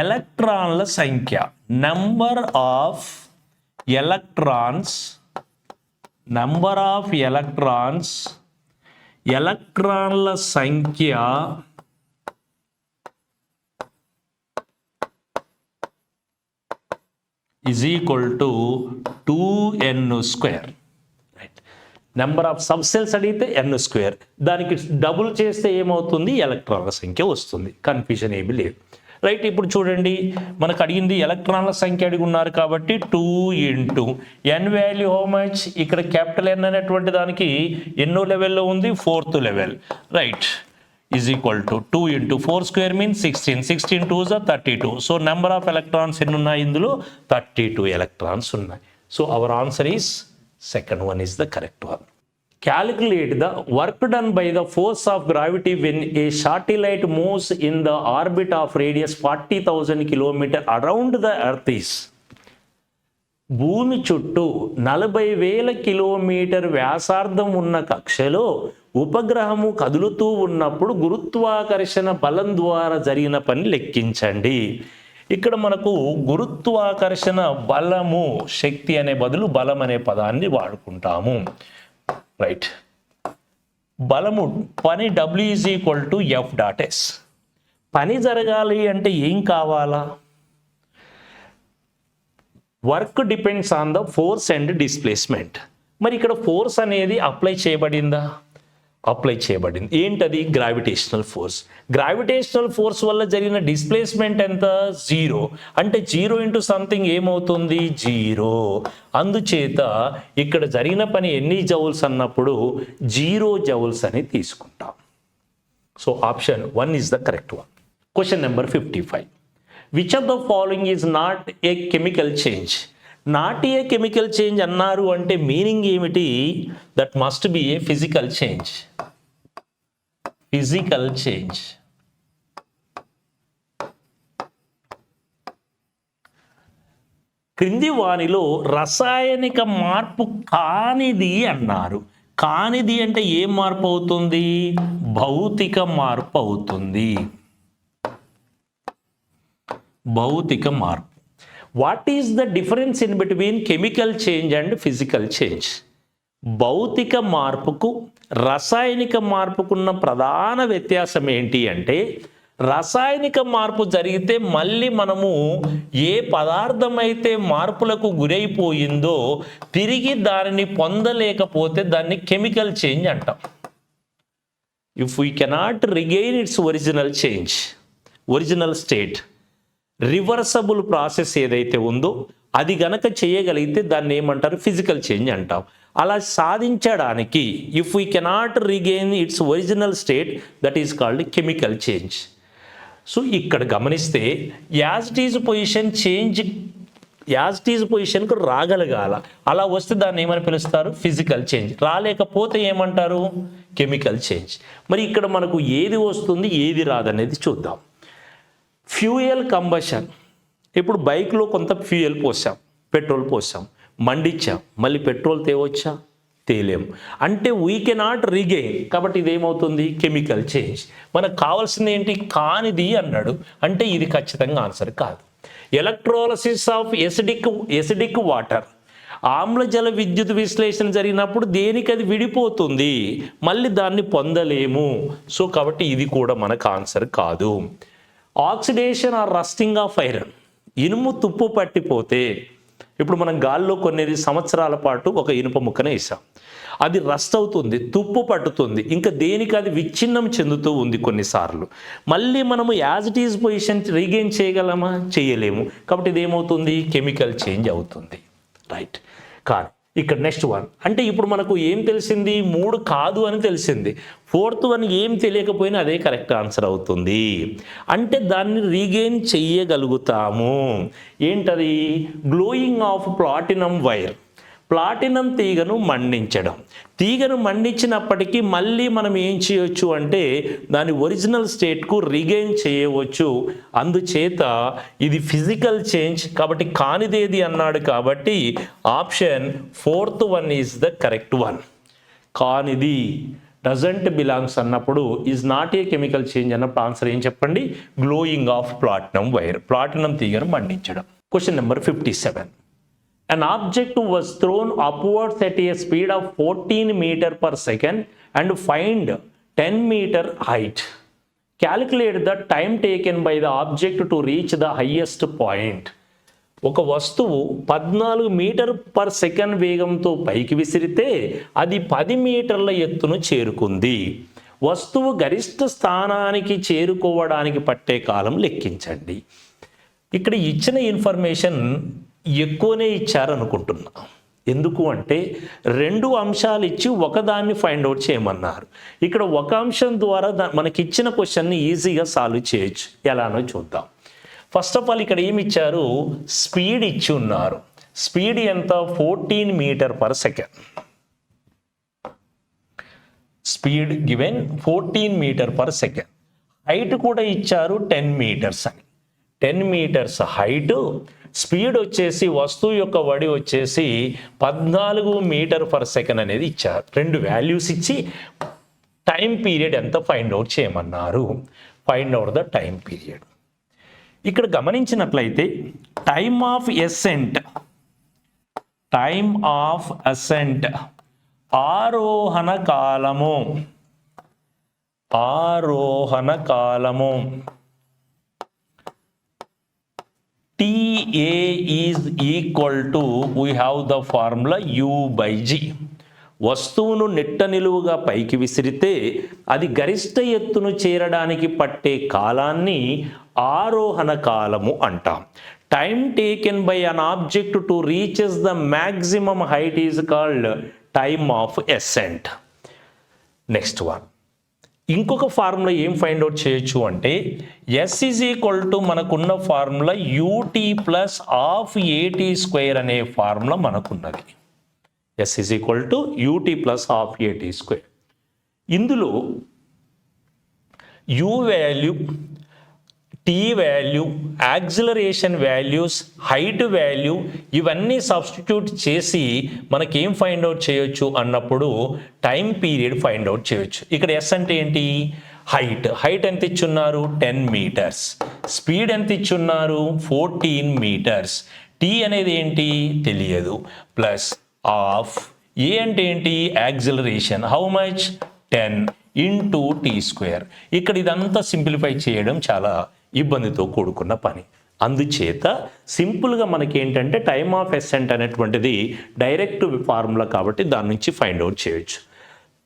[SPEAKER 2] ఎలక్ట్రాన్ల సంఖ్య, number of electrons, number of electrons, ఎలక్ట్రాన్ల సంఖ్య is equal to 2n square. Number of subshells అడిగితే n స్క్వేర్, దానికి డబుల్ చేస్తే ఏమవుతుంది? ఎలక్ట్రాన్ల సంఖ్య వస్తుంది. కన్ఫ్యూజన్ ఏమీ లేదు. రైట్. ఇప్పుడు చూడండి, మనకు అడిగింది ఎలక్ట్రాన్ల సంఖ్య అడిగి ఉన్నారు కాబట్టి 2 into N value how much? ఇక్కడ క్యాపిటల్ ఎన్ అనేటువంటి దానికి ఎన్నో లెవెల్లో ఉంది? 4th level. Right. Is equal to 2 into 4 square means 16. 16 2s are 32. So number of electrons ఎన్ని ఉన్నాయి? ఇందులో 32 ఎలక్ట్రాన్స్ ఉన్నాయి. So our answer is second one is the correct one. Calculate the work done by the force of gravity when a satellite moves in the orbit of radius 40,000 km around the earth is. భూమి చుట్టూ 40,000 kilometre వ్యాసార్థం ఉన్న కక్షలో ఉపగ్రహము కదులుతూ ఉన్నప్పుడు గురుత్వాకర్షణ బలం ద్వారా జరిగిన పని లెక్కించండి. ఇక్కడ మనకు గురుత్వాకర్షణ బలము, శక్తి అనే బదులు బలం అనే పదాన్ని వాడుకుంటాము. రైట్. బలము పని W is equal to F.S. పని జరగాలి అంటే ఏం కావాలా? Work depends on the force and displacement. మరి ఇక్కడ ఫోర్స్ అనేది అప్లై చేయబడిందా? అప్లై చేయబడింది. ఏంటది? Gravitational force. గ్రావిటేషనల్ ఫోర్స్ వల్ల జరిగిన డిస్ప్లేస్మెంట్ ఎంత? 0. అంటే 0 ఇంటూ సంథింగ్ ఏమవుతుంది? 0. అందుచేత ఇక్కడ జరిగిన పని ఎన్ని జౌల్స్ అన్నప్పుడు 0 జౌల్స్ అని తీసుకుంటాం. So option 1 is the correct one. Question number 55. Which of the following is not a chemical change? Not a chemical change అన్నారు అంటే మీనింగ్ ఏమిటి? That must be A physical change. Physical change. క్రింది వానిలో రసాయనిక మార్పు కానిది అన్నారు. కానిది అంటే ఏం మార్పు అవుతుంది? భౌతిక మార్పు అవుతుంది. భౌతిక మార్పు. What is the difference in between chemical change and physical change? భౌతిక మార్పుకు రసాయనిక మార్పుకున్న ప్రధాన వ్యత్యాసం ఏంటి అంటే, రసాయనిక మార్పు జరిగితే మళ్ళీ మనము ఏ పదార్థం అయితే మార్పులకు గురైపోయిందో తిరిగి దానిని పొందలేకపోతే దాన్ని కెమికల్ చేంజ్ అంటాం. If we cannot regain its original change, original state, reversible process ఏదైతే ఉందో అది గనక చేయగలిగితే దాన్ని ఏమంటారు? ఫిజికల్ చేంజ్ అంటాం. అలా సాధించడానికి if we cannot regain its original state, that is called chemical change. So ఇక్కడ గమనిస్తే as it is position change, as it is పొజిషన్కు రాగలగాల. అలా వస్తే దాన్ని ఏమని పిలుస్తారు? Physical change. రాలేకపోతే ఏమంటారు? Chemical change. మరి ఇక్కడ మనకు ఏది వస్తుంది ఏది రాదనేది చూద్దాం. Fuel combustion. ఇప్పుడు బైక్లో కొంత ఫ్యూయల్ పోసాం, పెట్రోల్ పోసాం, మండించాం, మళ్ళీ పెట్రోల్ తేవచ్చా? తేలేం. అంటే వీ కెనాట్ రిగెయిన్. కాబట్టి ఇదేమవుతుంది? Chemical change. మనకు కావాల్సింది ఏంటి? కానిది అన్నాడు. అంటే ఇది ఖచ్చితంగా ఆన్సర్ కాదు. Electrolysis of acidic water. ఆమ్లజల విద్యుత్ విశ్లేషణ జరిగినప్పుడు దేనికి అది విడిపోతుంది, మళ్ళీ దాన్ని పొందలేము. సో కాబట్టి ఇది కూడా మనకు ఆన్సర్ కాదు. Oxidation or rusting of iron. ఇనుము తుప్పు పట్టిపోతే, ఇప్పుడు మనం గాల్లో కొన్ని సంవత్సరాల పాటు ఒక ఇనుప ముక్కనే వేసాం, అది రస్ట్ అవుతుంది, తుప్పు పట్టుతుంది, ఇంకా దేనికి అది విచ్ఛిన్నం చెందుతూ ఉంది కొన్నిసార్లు. మళ్ళీ మనము as it is position regain చేయగలమా? చేయలేము. కాబట్టి ఇది ఏమవుతుంది? కెమికల్ చేంజ్ అవుతుంది. రైట్. కానీ ఇక్కడ నెక్స్ట్ వన్. అంటే ఇప్పుడు మనకు ఏం తెలిసింది? 3 కాదు అని తెలిసింది. 4th వన్ ఏం తెలియకపోయినా అదే కరెక్ట్ ఆన్సర్ అవుతుంది. అంటే దాన్ని రీగెయిన్ చెయ్యగలుగుతాము. ఏంటది? Glowing of platinum wire. Platinum తీగను మండించడం. తీగను మండించినప్పటికీ మళ్ళీ మనం ఏం చేయొచ్చు అంటే దాని ఒరిజినల్ స్టేట్కు రీగెయిన్ చేయవచ్చు. అందుచేత ఇది ఫిజికల్ చేంజ్. కాబట్టి కానిదేది అన్నాడు. కాబట్టి option 4th one is the correct one. కానిది డజంట్ బిలాంగ్స్ అన్నప్పుడు is not a chemical change అన్నప్పుడు ఆన్సర్ ఏం చెప్పండి? Glowing of platinum wire. Platinum తీగను మండించడం. Question number 57. An object was thrown upwards at a speed of 14 meter per second and find 10 meter height. Calculate the time taken by the object to reach the highest point. ఒక వస్తువు 14 metre per second వేగంతో పైకి విసిరితే అది 10 మీటర్ల ఎత్తును చేరుకుంది. వస్తువు గరిష్ట స్థానానికి చేరుకోవడానికి పట్టే కాలం లెక్కించండి. ఇక్కడ ఇచ్చిన ఇన్ఫర్మేషన్ ఎక్కువనే ఇచ్చారనుకుంటున్నా. ఎందుకు అంటే 2 అంశాలు ఇచ్చి ఒకదాన్ని ఫైండ్ అవుట్ చేయమన్నారు. ఇక్కడ ఒక అంశం ద్వారా మనకిచ్చిన క్వశ్చన్ని ఈజీగా సాల్వ్ చేయొచ్చు. ఎలానో చూద్దాం. ఫస్ట్ ఆఫ్ ఆల్ ఇక్కడ ఏమి ఇచ్చారు? స్పీడ్ ఇచ్చి ఉన్నారు. స్పీడ్ ఎంత? 14 metre per second. Speed given 14 metre per second. Height కూడా ఇచ్చారు 10 మీటర్స్ అని. 10 మీటర్స్ హైట్, స్పీడ్ వచ్చేసి వస్తువు యొక్క వడి వచ్చేసి 14 మీటర్ పర్ సెకండ్ అనేది ఇచ్చారు. 2 వాల్యూస్ ఇచ్చి టైం పీరియడ్ ఎంత ఫైండ్ అవుట్ చేయమన్నారు. Find out the time period. ఇక్కడ గమనించినట్లయితే time of ascent, time of ascent, ఆరోహణ కాలము, ఆరోహణ కాలము TA is equal to we have the formula U/G. వస్తువును నిట్ట నిలువుగా పైకి విసిరితే అది గరిష్ట ఎత్తును చేరడానికి పట్టే కాలాన్ని ఆరోహణ కాలము అంటాం. Time taken by an object to reaches the maximum height is called time of ascent. Next one, ఇంకొక ఫార్ములా ఏం ఫైండ్ అవుట్ చేయొచ్చు అంటే ఎస్ ఈజ్ ఈక్వల్ టు మనకున్న ఫార్ములా UT ప్లస్ ½ AT² అనే ఫార్ములా మనకున్నది. S is equal to UT plus ½ AT². ఇందులో U value, T value, acceleration values, height value ఇవన్నీ substitute చేసి మనకేం ఫైండ్ అవుట్ చేయొచ్చు అన్నప్పుడు టైం పీరియడ్ ఫైండ్ అవుట్ చేయొచ్చు. ఇక్కడ ఎస్ అంటే ఏంటి? హైట్ ఎంత ఇచ్చున్నారు? 10 మీటర్స్. స్పీడ్ ఎంత ఇచ్చున్నారు? 14 మీటర్స్. టీ అనేది ఏంటి? తెలియదు. ప్లస్ ఆఫ్ ఏ అంటే ఏంటి? Acceleration. How much? 10 into T². ఇక్కడ ఇదంతా సింప్లిఫై చేయడం చాలా ఇబ్బందితో కూడుకున్న పని. అందుచేత సింపుల్గా మనకి ఏంటంటే టైమ్ ఆఫ్ ఎసెంట్ అనేటువంటిది డైరెక్ట్ ఫార్ములా కాబట్టి దాని నుంచి ఫైండ్ అవుట్ చేయొచ్చు.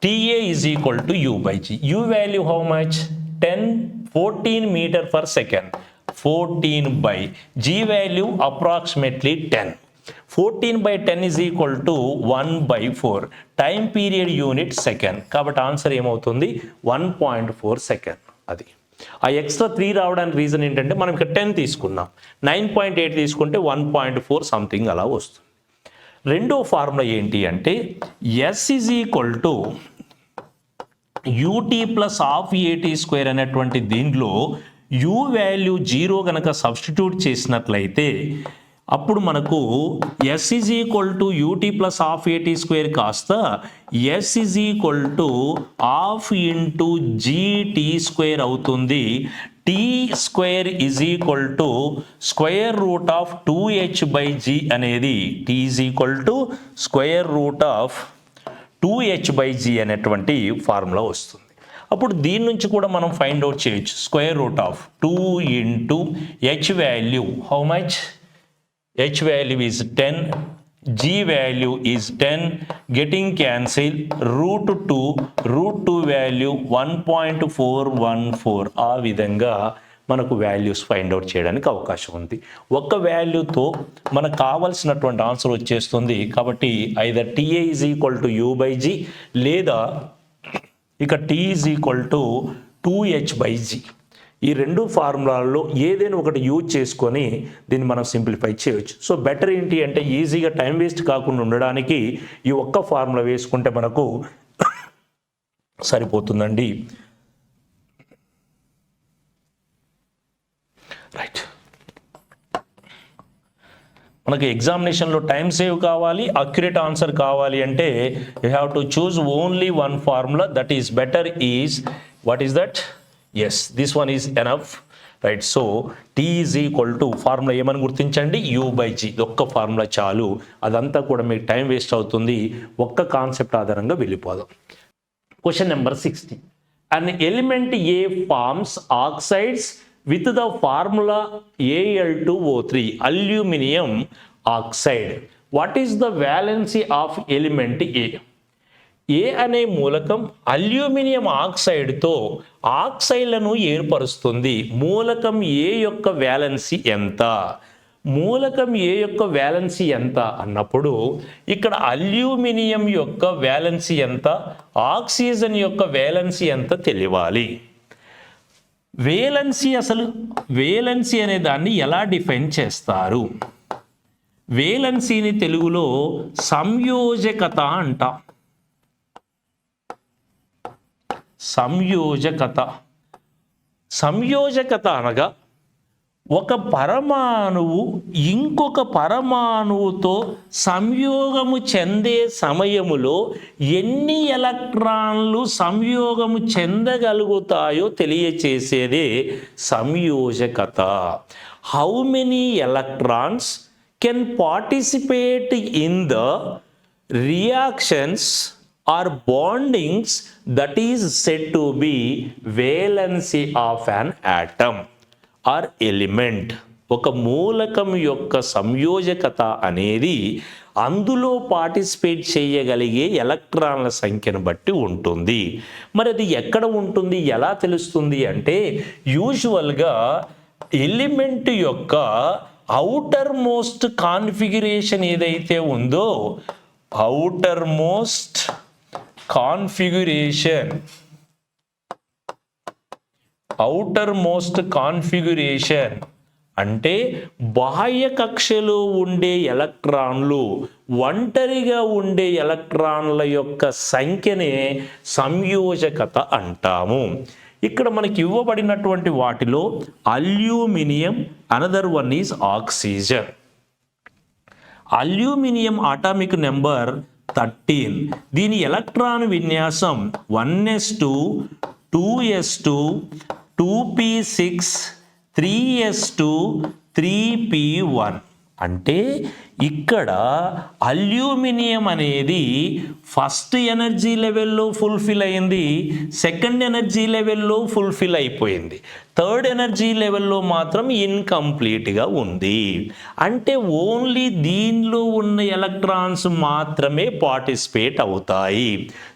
[SPEAKER 2] TA is equal to U/G. U value how much? 14 metre per second. 14 by G value approximately 10. 14/10 is equal to 1/4. Time period unit second కాబట్టి ఆన్సర్ ఏమవుతుంది? 1.4 second. అది ఆ extra 3 రావడానికి రీజన్ ఏంటంటే మనం ఇక్కడ 10 తీసుకున్నాం, 9.8 తీసుకుంటే 1.4 సంథింగ్ అలా వస్తుంది. రెండో ఫార్ములా ఏంటి అంటే S is equal to UT plus ½ AT² అనేటువంటి దీంట్లో U వాల్యూ 0 కనుక సబ్స్టిట్యూట్ చేసినట్లయితే అప్పుడు మనకు S is equal to UT plus ½ AT² కాస్త S is equal to ½ into GT² అవుతుంది. T² is equal to square root of 2H/G అనేది T is equal to square root of 2H/G అనేటువంటి formula వస్తుంది. అప్పుడు దీని నుంచి కూడా మనం ఫైండ్ అవుట్ చేయొచ్చు. Square root of 2 into H value how much? H value is 10, G value is 10, getting cancel, √2 value 1.414. ఆ విధంగా మనకు వాల్యూస్ ఫైండ్ అవుట్ చేయడానికి అవకాశం ఉంది. ఒక్క వాల్యూతో మనకు కావాల్సినటువంటి ఆన్సర్ వచ్చేస్తుంది. కాబట్టి either TA is equal to U/G లేదా ఇక T is equal to 2H/G. ఈ రెండు ఫార్ములాల్లో ఏదైనా ఒకటి యూజ్ చేసుకొని దీన్ని మనం సింప్లిఫై చేయొచ్చు. సో బెటర్ ఏంటి అంటే ఈజీగా టైం వేస్ట్ కాకుండా ఉండడానికి ఈ ఒక్క ఫార్ములా వేసుకుంటే మనకు సరిపోతుందండి. రైట్, మనకు ఎగ్జామినేషన్లో టైం సేవ్ కావాలి, అక్యురేట్ ఆన్సర్ కావాలి అంటే you have to choose only one formula. That is better is what is that? Yes, this one is enough. Right, so T is equal to formula ఏమని గుర్తించండి? U/G. ఒక్క formula చాలు, అదంతా కూడా మీకు టైం వేస్ట్ అవుతుంది. ఒక్క కాన్సెప్ట్ ఆధారంగా వెళ్ళిపోదాం. Question number 60. An element A forms oxides with the formula Al2O3, aluminum oxide. What is the valency of element A? ఏ అనే మూలకం అల్యూమినియం ఆక్సైడ్తో ఆక్సైడ్లను ఏర్పరుస్తుంది. మూలకం ఏ యొక్క వ్యాలెన్సీ ఎంత? మూలకం ఏ యొక్క వ్యాలెన్సీ ఎంత అన్నప్పుడు ఇక్కడ అల్యూమినియం యొక్క వ్యాలెన్సీ ఎంత, ఆక్సిజన్ యొక్క వ్యాలెన్సీ ఎంత తెలియాలి. వేలెన్సీ అనే దాన్ని ఎలా డిఫైన్ చేస్తారు? వేలెన్సీని తెలుగులో సంయోజకత అంటాం. సంయోజకత అనగా ఒక పరమాణువు ఇంకొక పరమాణువుతో సంయోగము చెందే సమయములో ఎన్ని ఎలక్ట్రాన్లు సంయోగము చెందగలుగుతాయో తెలియచేసేదే సంయోజకత. How many electrons can participate in the reactions or bondings, that is said to be valency of an atom or element. ఒక మూలకం యొక్క సంయోజకత అనేది అందులో పార్టిసిపేట్ చేయగలిగే ఎలక్ట్రాన్ల సంఖ్యను బట్టి ఉంటుంది. మరి అది ఎక్కడ ఉంటుంది, ఎలా తెలుస్తుంది అంటే యూజువల్గా ఎలిమెంట్ యొక్క ఔటర్ మోస్ట్ కాన్ఫిగరేషన్ ఏదైతే ఉందో, ఔటర్ మోస్ట్ కాన్ఫిగరేషన్ అంటే బాహ్య కక్షలో ఉండే ఎలక్ట్రాన్లు, ఒంటరిగా ఉండే ఎలక్ట్రాన్ల యొక్క సంఖ్యనే సంయోజకత అంటాము. ఇక్కడ మనకి ఇవ్వబడినటువంటి వాటిలో aluminium, another one is oxygen. Aluminium atomic number 13. దీని ఎలక్ట్రాన్ విన్యాసం 1s2 2s2 2p6 3s2 3p1. అంటే ఇక్కడ అల్యూమినియం అనేది ఫస్ట్ ఎనర్జీ లెవెల్లో ఫుల్ఫిల్ అయింది, సెకండ్ ఎనర్జీ లెవెల్లో ఫుల్ఫిల్ అయిపోయింది, థర్డ్ ఎనర్జీ లెవెల్లో మాత్రం ఇన్కంప్లీట్గా ఉంది. అంటే ఓన్లీ దీనిలో ఉన్న ఎలక్ట్రాన్స్ మాత్రమే పార్టిసిపేట్ అవుతాయి.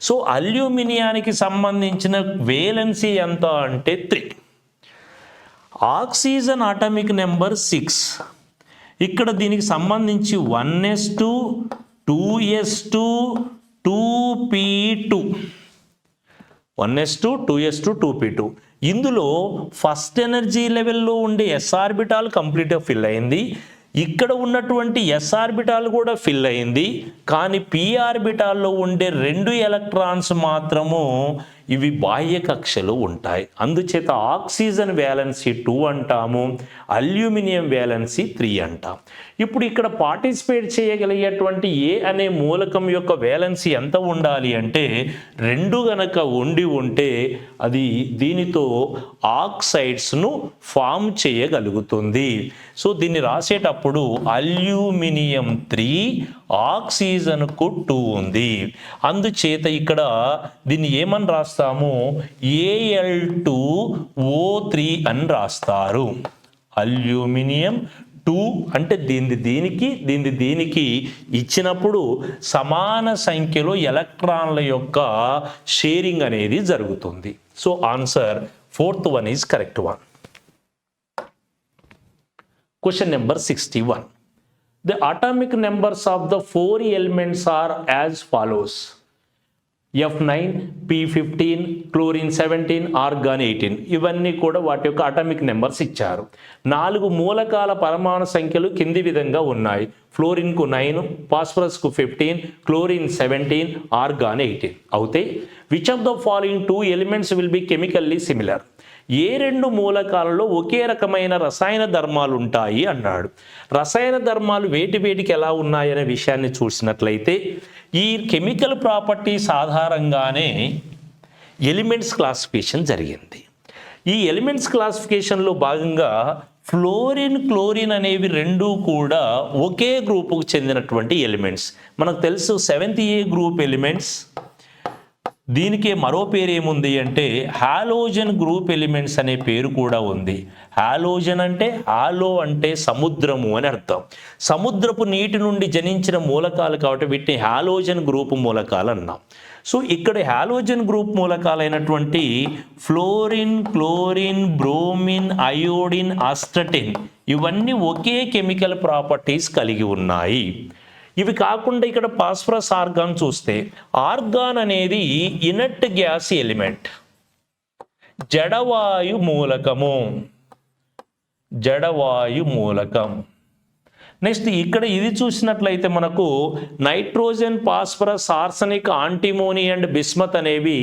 [SPEAKER 2] సో అల్యూమినియానికి సంబంధించిన వేలెన్సీ ఎంత అంటే 3. Oxygen atomic number 6. ఇక్కడ దీనికి సంబంధించి 1s2 2s2 2p2 1s2 2s2 2p2. ఇందులో ఫస్ట్ ఎనర్జీ లెవెల్లో ఉండే s ఆర్బిటాల్ కంప్లీట్గా ఫిల్ అయింది, ఇక్కడ ఉన్నటువంటి s ఆర్బిటాల్ కూడా ఫిల్ అయింది, కానీ p ఆర్బిటాల్లో ఉండే 2 ఎలక్ట్రాన్స్ మాత్రము ఇవి బాహ్య కక్షలో ఉంటాయి. అందుచేత ఆక్సిజన్ వ్యాలెన్సీ 2 అంటాము, అల్యూమినియం వ్యాలెన్సీ 3 అంటాం. ఇప్పుడు ఇక్కడ పార్టిసిపేట్ చేయగలిగేటువంటి ఏ అనే మూలకం యొక్క వ్యాలెన్సీ ఎంత ఉండాలి అంటే 2 గనక ఉంటే అది దీనితో ఆక్సైడ్స్ను ఫామ్ చేయగలుగుతుంది. సో దీన్ని రాసేటప్పుడు అల్యూమినియం 3, ఆక్సిజన్కు 2 ఉంది. అందుచేత ఇక్కడ దీన్ని ఏమని రాస్తాము, Al2O3 అని రాస్తారు. అల్యూమినియం 2 అంటే దీనికి ఇచ్చినప్పుడు సమాన సంఖ్యలో ఎలక్ట్రాన్ల యొక్క షేరింగ్ అనేది జరుగుతుంది. So answer 4th one is correct one. Question number 61. The atomic numbers of the 4 elements are as follows: F9, P15, chlorine 17, argon 18. ఇవన్నీ కూడా వాటి యొక్క అటామిక్ నెంబర్స్ ఇచ్చారు. 4 మూలకాల పరమాణు సంఖ్యలు కింది విధంగా ఉన్నాయి. ఫ్లోరిన్కు 9, ఫాస్ఫరస్కు 15, క్లోరిన్ 17, ఆర్గాన్ 18 అవుతే which of the following 2 elements will be chemically similar? ఏ 2 మూలకాలలో ఒకే రకమైన రసాయన ధర్మాలు ఉంటాయి అన్నాడు. రసాయన ధర్మాలు వేటికి ఎలా ఉన్నాయనే విషయాన్ని చూసినట్లయితే ఈ కెమికల్ ప్రాపర్టీస్ ఆధారంగానే ఎలిమెంట్స్ క్లాసిఫికేషన్ జరిగింది. ఈ ఎలిమెంట్స్ క్లాసిఫికేషన్లో భాగంగా ఫ్లోరిన్, క్లోరిన్ అనేవి 2 కూడా ఒకే గ్రూపుకు చెందినటువంటి ఎలిమెంట్స్. మనకు తెలుసు 7th A గ్రూప్ ఎలిమెంట్స్. దీనికి మరో పేరు ఏముంది అంటే హాలోజన్ గ్రూప్ ఎలిమెంట్స్ అనే పేరు కూడా ఉంది. హాలోజన్ అంటే హాలో అంటే సముద్రము అని అర్థం. సముద్రపు నీటి నుండి జనించిన మూలకాలు కాబట్టి వీటిని హాలోజన్ గ్రూప్ మూలకాలు అన్నాం. సో ఇక్కడ హాలోజన్ గ్రూప్ మూలకాలైనటువంటి fluorine, chlorine, bromine, iodine, astatine ఇవన్నీ ఒకే కెమికల్ ప్రాపర్టీస్ కలిగి ఉన్నాయి. ఇవి కాకుండా ఇక్కడ ఫాస్ఫరస్, ఆర్గాన్ చూస్తే ఆర్గాన్ అనేది ఇనర్ట్ గ్యాస్ ఎలిమెంట్, జడవాయు మూలకం. నెక్స్ట్ ఇక్కడ ఇది చూసినట్లయితే మనకు nitrogen, phosphorus, arsenic, antimony and bismuth అనేవి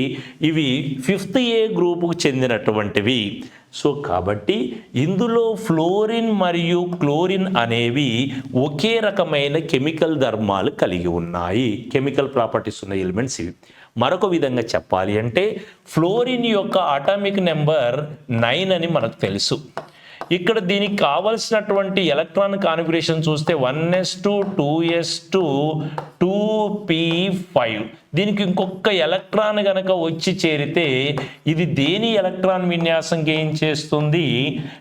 [SPEAKER 2] ఇవి 5th A గ్రూపుకు చెందినటువంటివి. సో కాబట్టి ఇందులో ఫ్లోరిన్ మరియు క్లోరిన్ అనేవి ఒకే రకమైన కెమికల్ ధర్మాలు కలిగి ఉన్నాయి, కెమికల్ ప్రాపర్టీస్ ఉన్న ఎలిమెంట్స్ ఇవి. మరొక విధంగా చెప్పాలి అంటే ఫ్లోరిన్ యొక్క అటామిక్ నెంబర్ 9 అని మనకు తెలుసు. ఇక్కడ దీనికి కావలసినటువంటి ఎలక్ట్రాన్ కాన్ఫిగరేషన్ చూస్తే 1s2 2s2 2 2p5. దీనికి ఇంకొక ఎలక్ట్రాన్ గనక వచ్చి చేరితే ఇది దేని ఎలక్ట్రాన్ విన్యాసం గెయిన్ చేస్తుంది?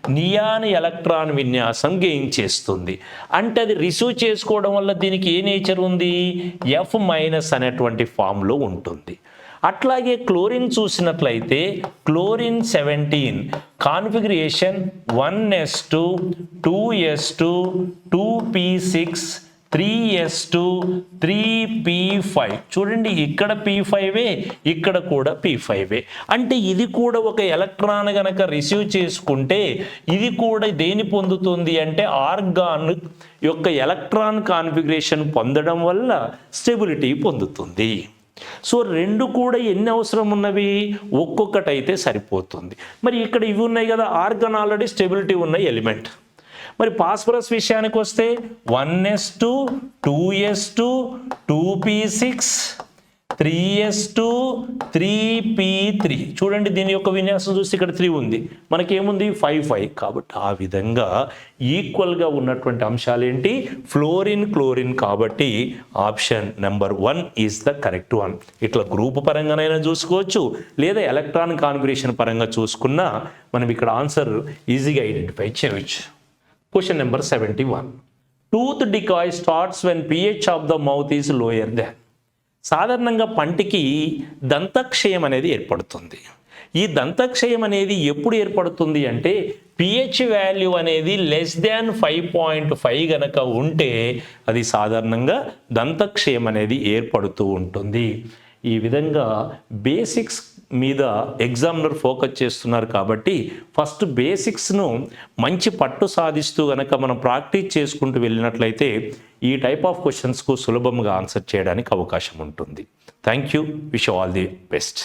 [SPEAKER 2] నియాన్ ఎలక్ట్రాన్ విన్యాసం గెయిన్ చేస్తుంది. అంటే అది రిసీవ్ చేసుకోవడం వల్ల దీనికి ఏ నేచర్ ఉంది? F- అనేటువంటి ఫామ్లో ఉంటుంది. అట్లాగే క్లోరిన్ చూసినట్లయితే chlorine 17 configuration 1s2 2s2 2p6 3s2 3p5. చూడండి, ఇక్కడ p5 ఇక్కడ కూడా p5. అంటే ఇది కూడా ఒక ఎలక్ట్రాన్ గనక రిసీవ్ చేసుకుంటే ఇది కూడా దేని పొందుతుంది అంటే ఆర్గాన్ యొక్క ఎలక్ట్రాన్ కాన్ఫిగరేషన్ పొందడం వల్ల స్టెబిలిటీ పొందుతుంది. సో రెండు కూడా ఎన్ని అవసరం ఉన్నవి? ఒక్కొక్కటైతే సరిపోతుంది. మరి ఇక్కడ ఇవి ఉన్నాయి కదా, ఆర్గాన్ ఆల్రెడీ స్టెబిలిటీ ఉన్న ఎలిమెంట్. మరి ఫాస్ఫరస్ విషయానికి వస్తే 1s2 2s2 2p6 3s2 3p3. చూడండి, దీని యొక్క విన్యాసం చూస్తే ఇక్కడ 3 ఉంది, మనకేముంది 5 కాబట్టి ఆ విధంగా ఈక్వల్గా ఉన్నటువంటి అంశాలు ఏంటి? Fluorine chlorine. కాబట్టి option number 1 is the correct one. ఇట్లా గ్రూప్ పరంగానైనా చూసుకోవచ్చు, లేదా ఎలక్ట్రాన్ కాన్ఫిగరేషన్ పరంగా చూసుకున్నా మనం ఇక్కడ ఆన్సర్ ఈజీగా ఐడెంటిఫై చేయవచ్చు. Question number 71. Tooth decoy starts when pH of the mouth is lower దాన్. సాధారణంగా పంటికి దంతక్షయం అనేది ఏర్పడుతుంది. ఈ దంతక్షయం అనేది ఎప్పుడు ఏర్పడుతుంది అంటే pH వాల్యూ అనేది <5.5 గనక ఉంటే అది సాధారణంగా దంతక్షయం అనేది ఏర్పడుతూ ఉంటుంది. ఈ విధంగా బేసిక్స్ మీద ఎగ్జామినర్ ఫోకస్ చేస్తున్నారు కాబట్టి ఫస్ట్ బేసిక్స్ను మంచి పట్టు సాధిస్తూ గనక మనం ప్రాక్టీస్ చేసుకుంటూ వెళ్ళినట్లయితే ఈ టైప్ ఆఫ్ క్వశ్చన్స్కు సులభంగా ఆన్సర్ చేయడానికి అవకాశం ఉంటుంది. Thank you. Wish all the best.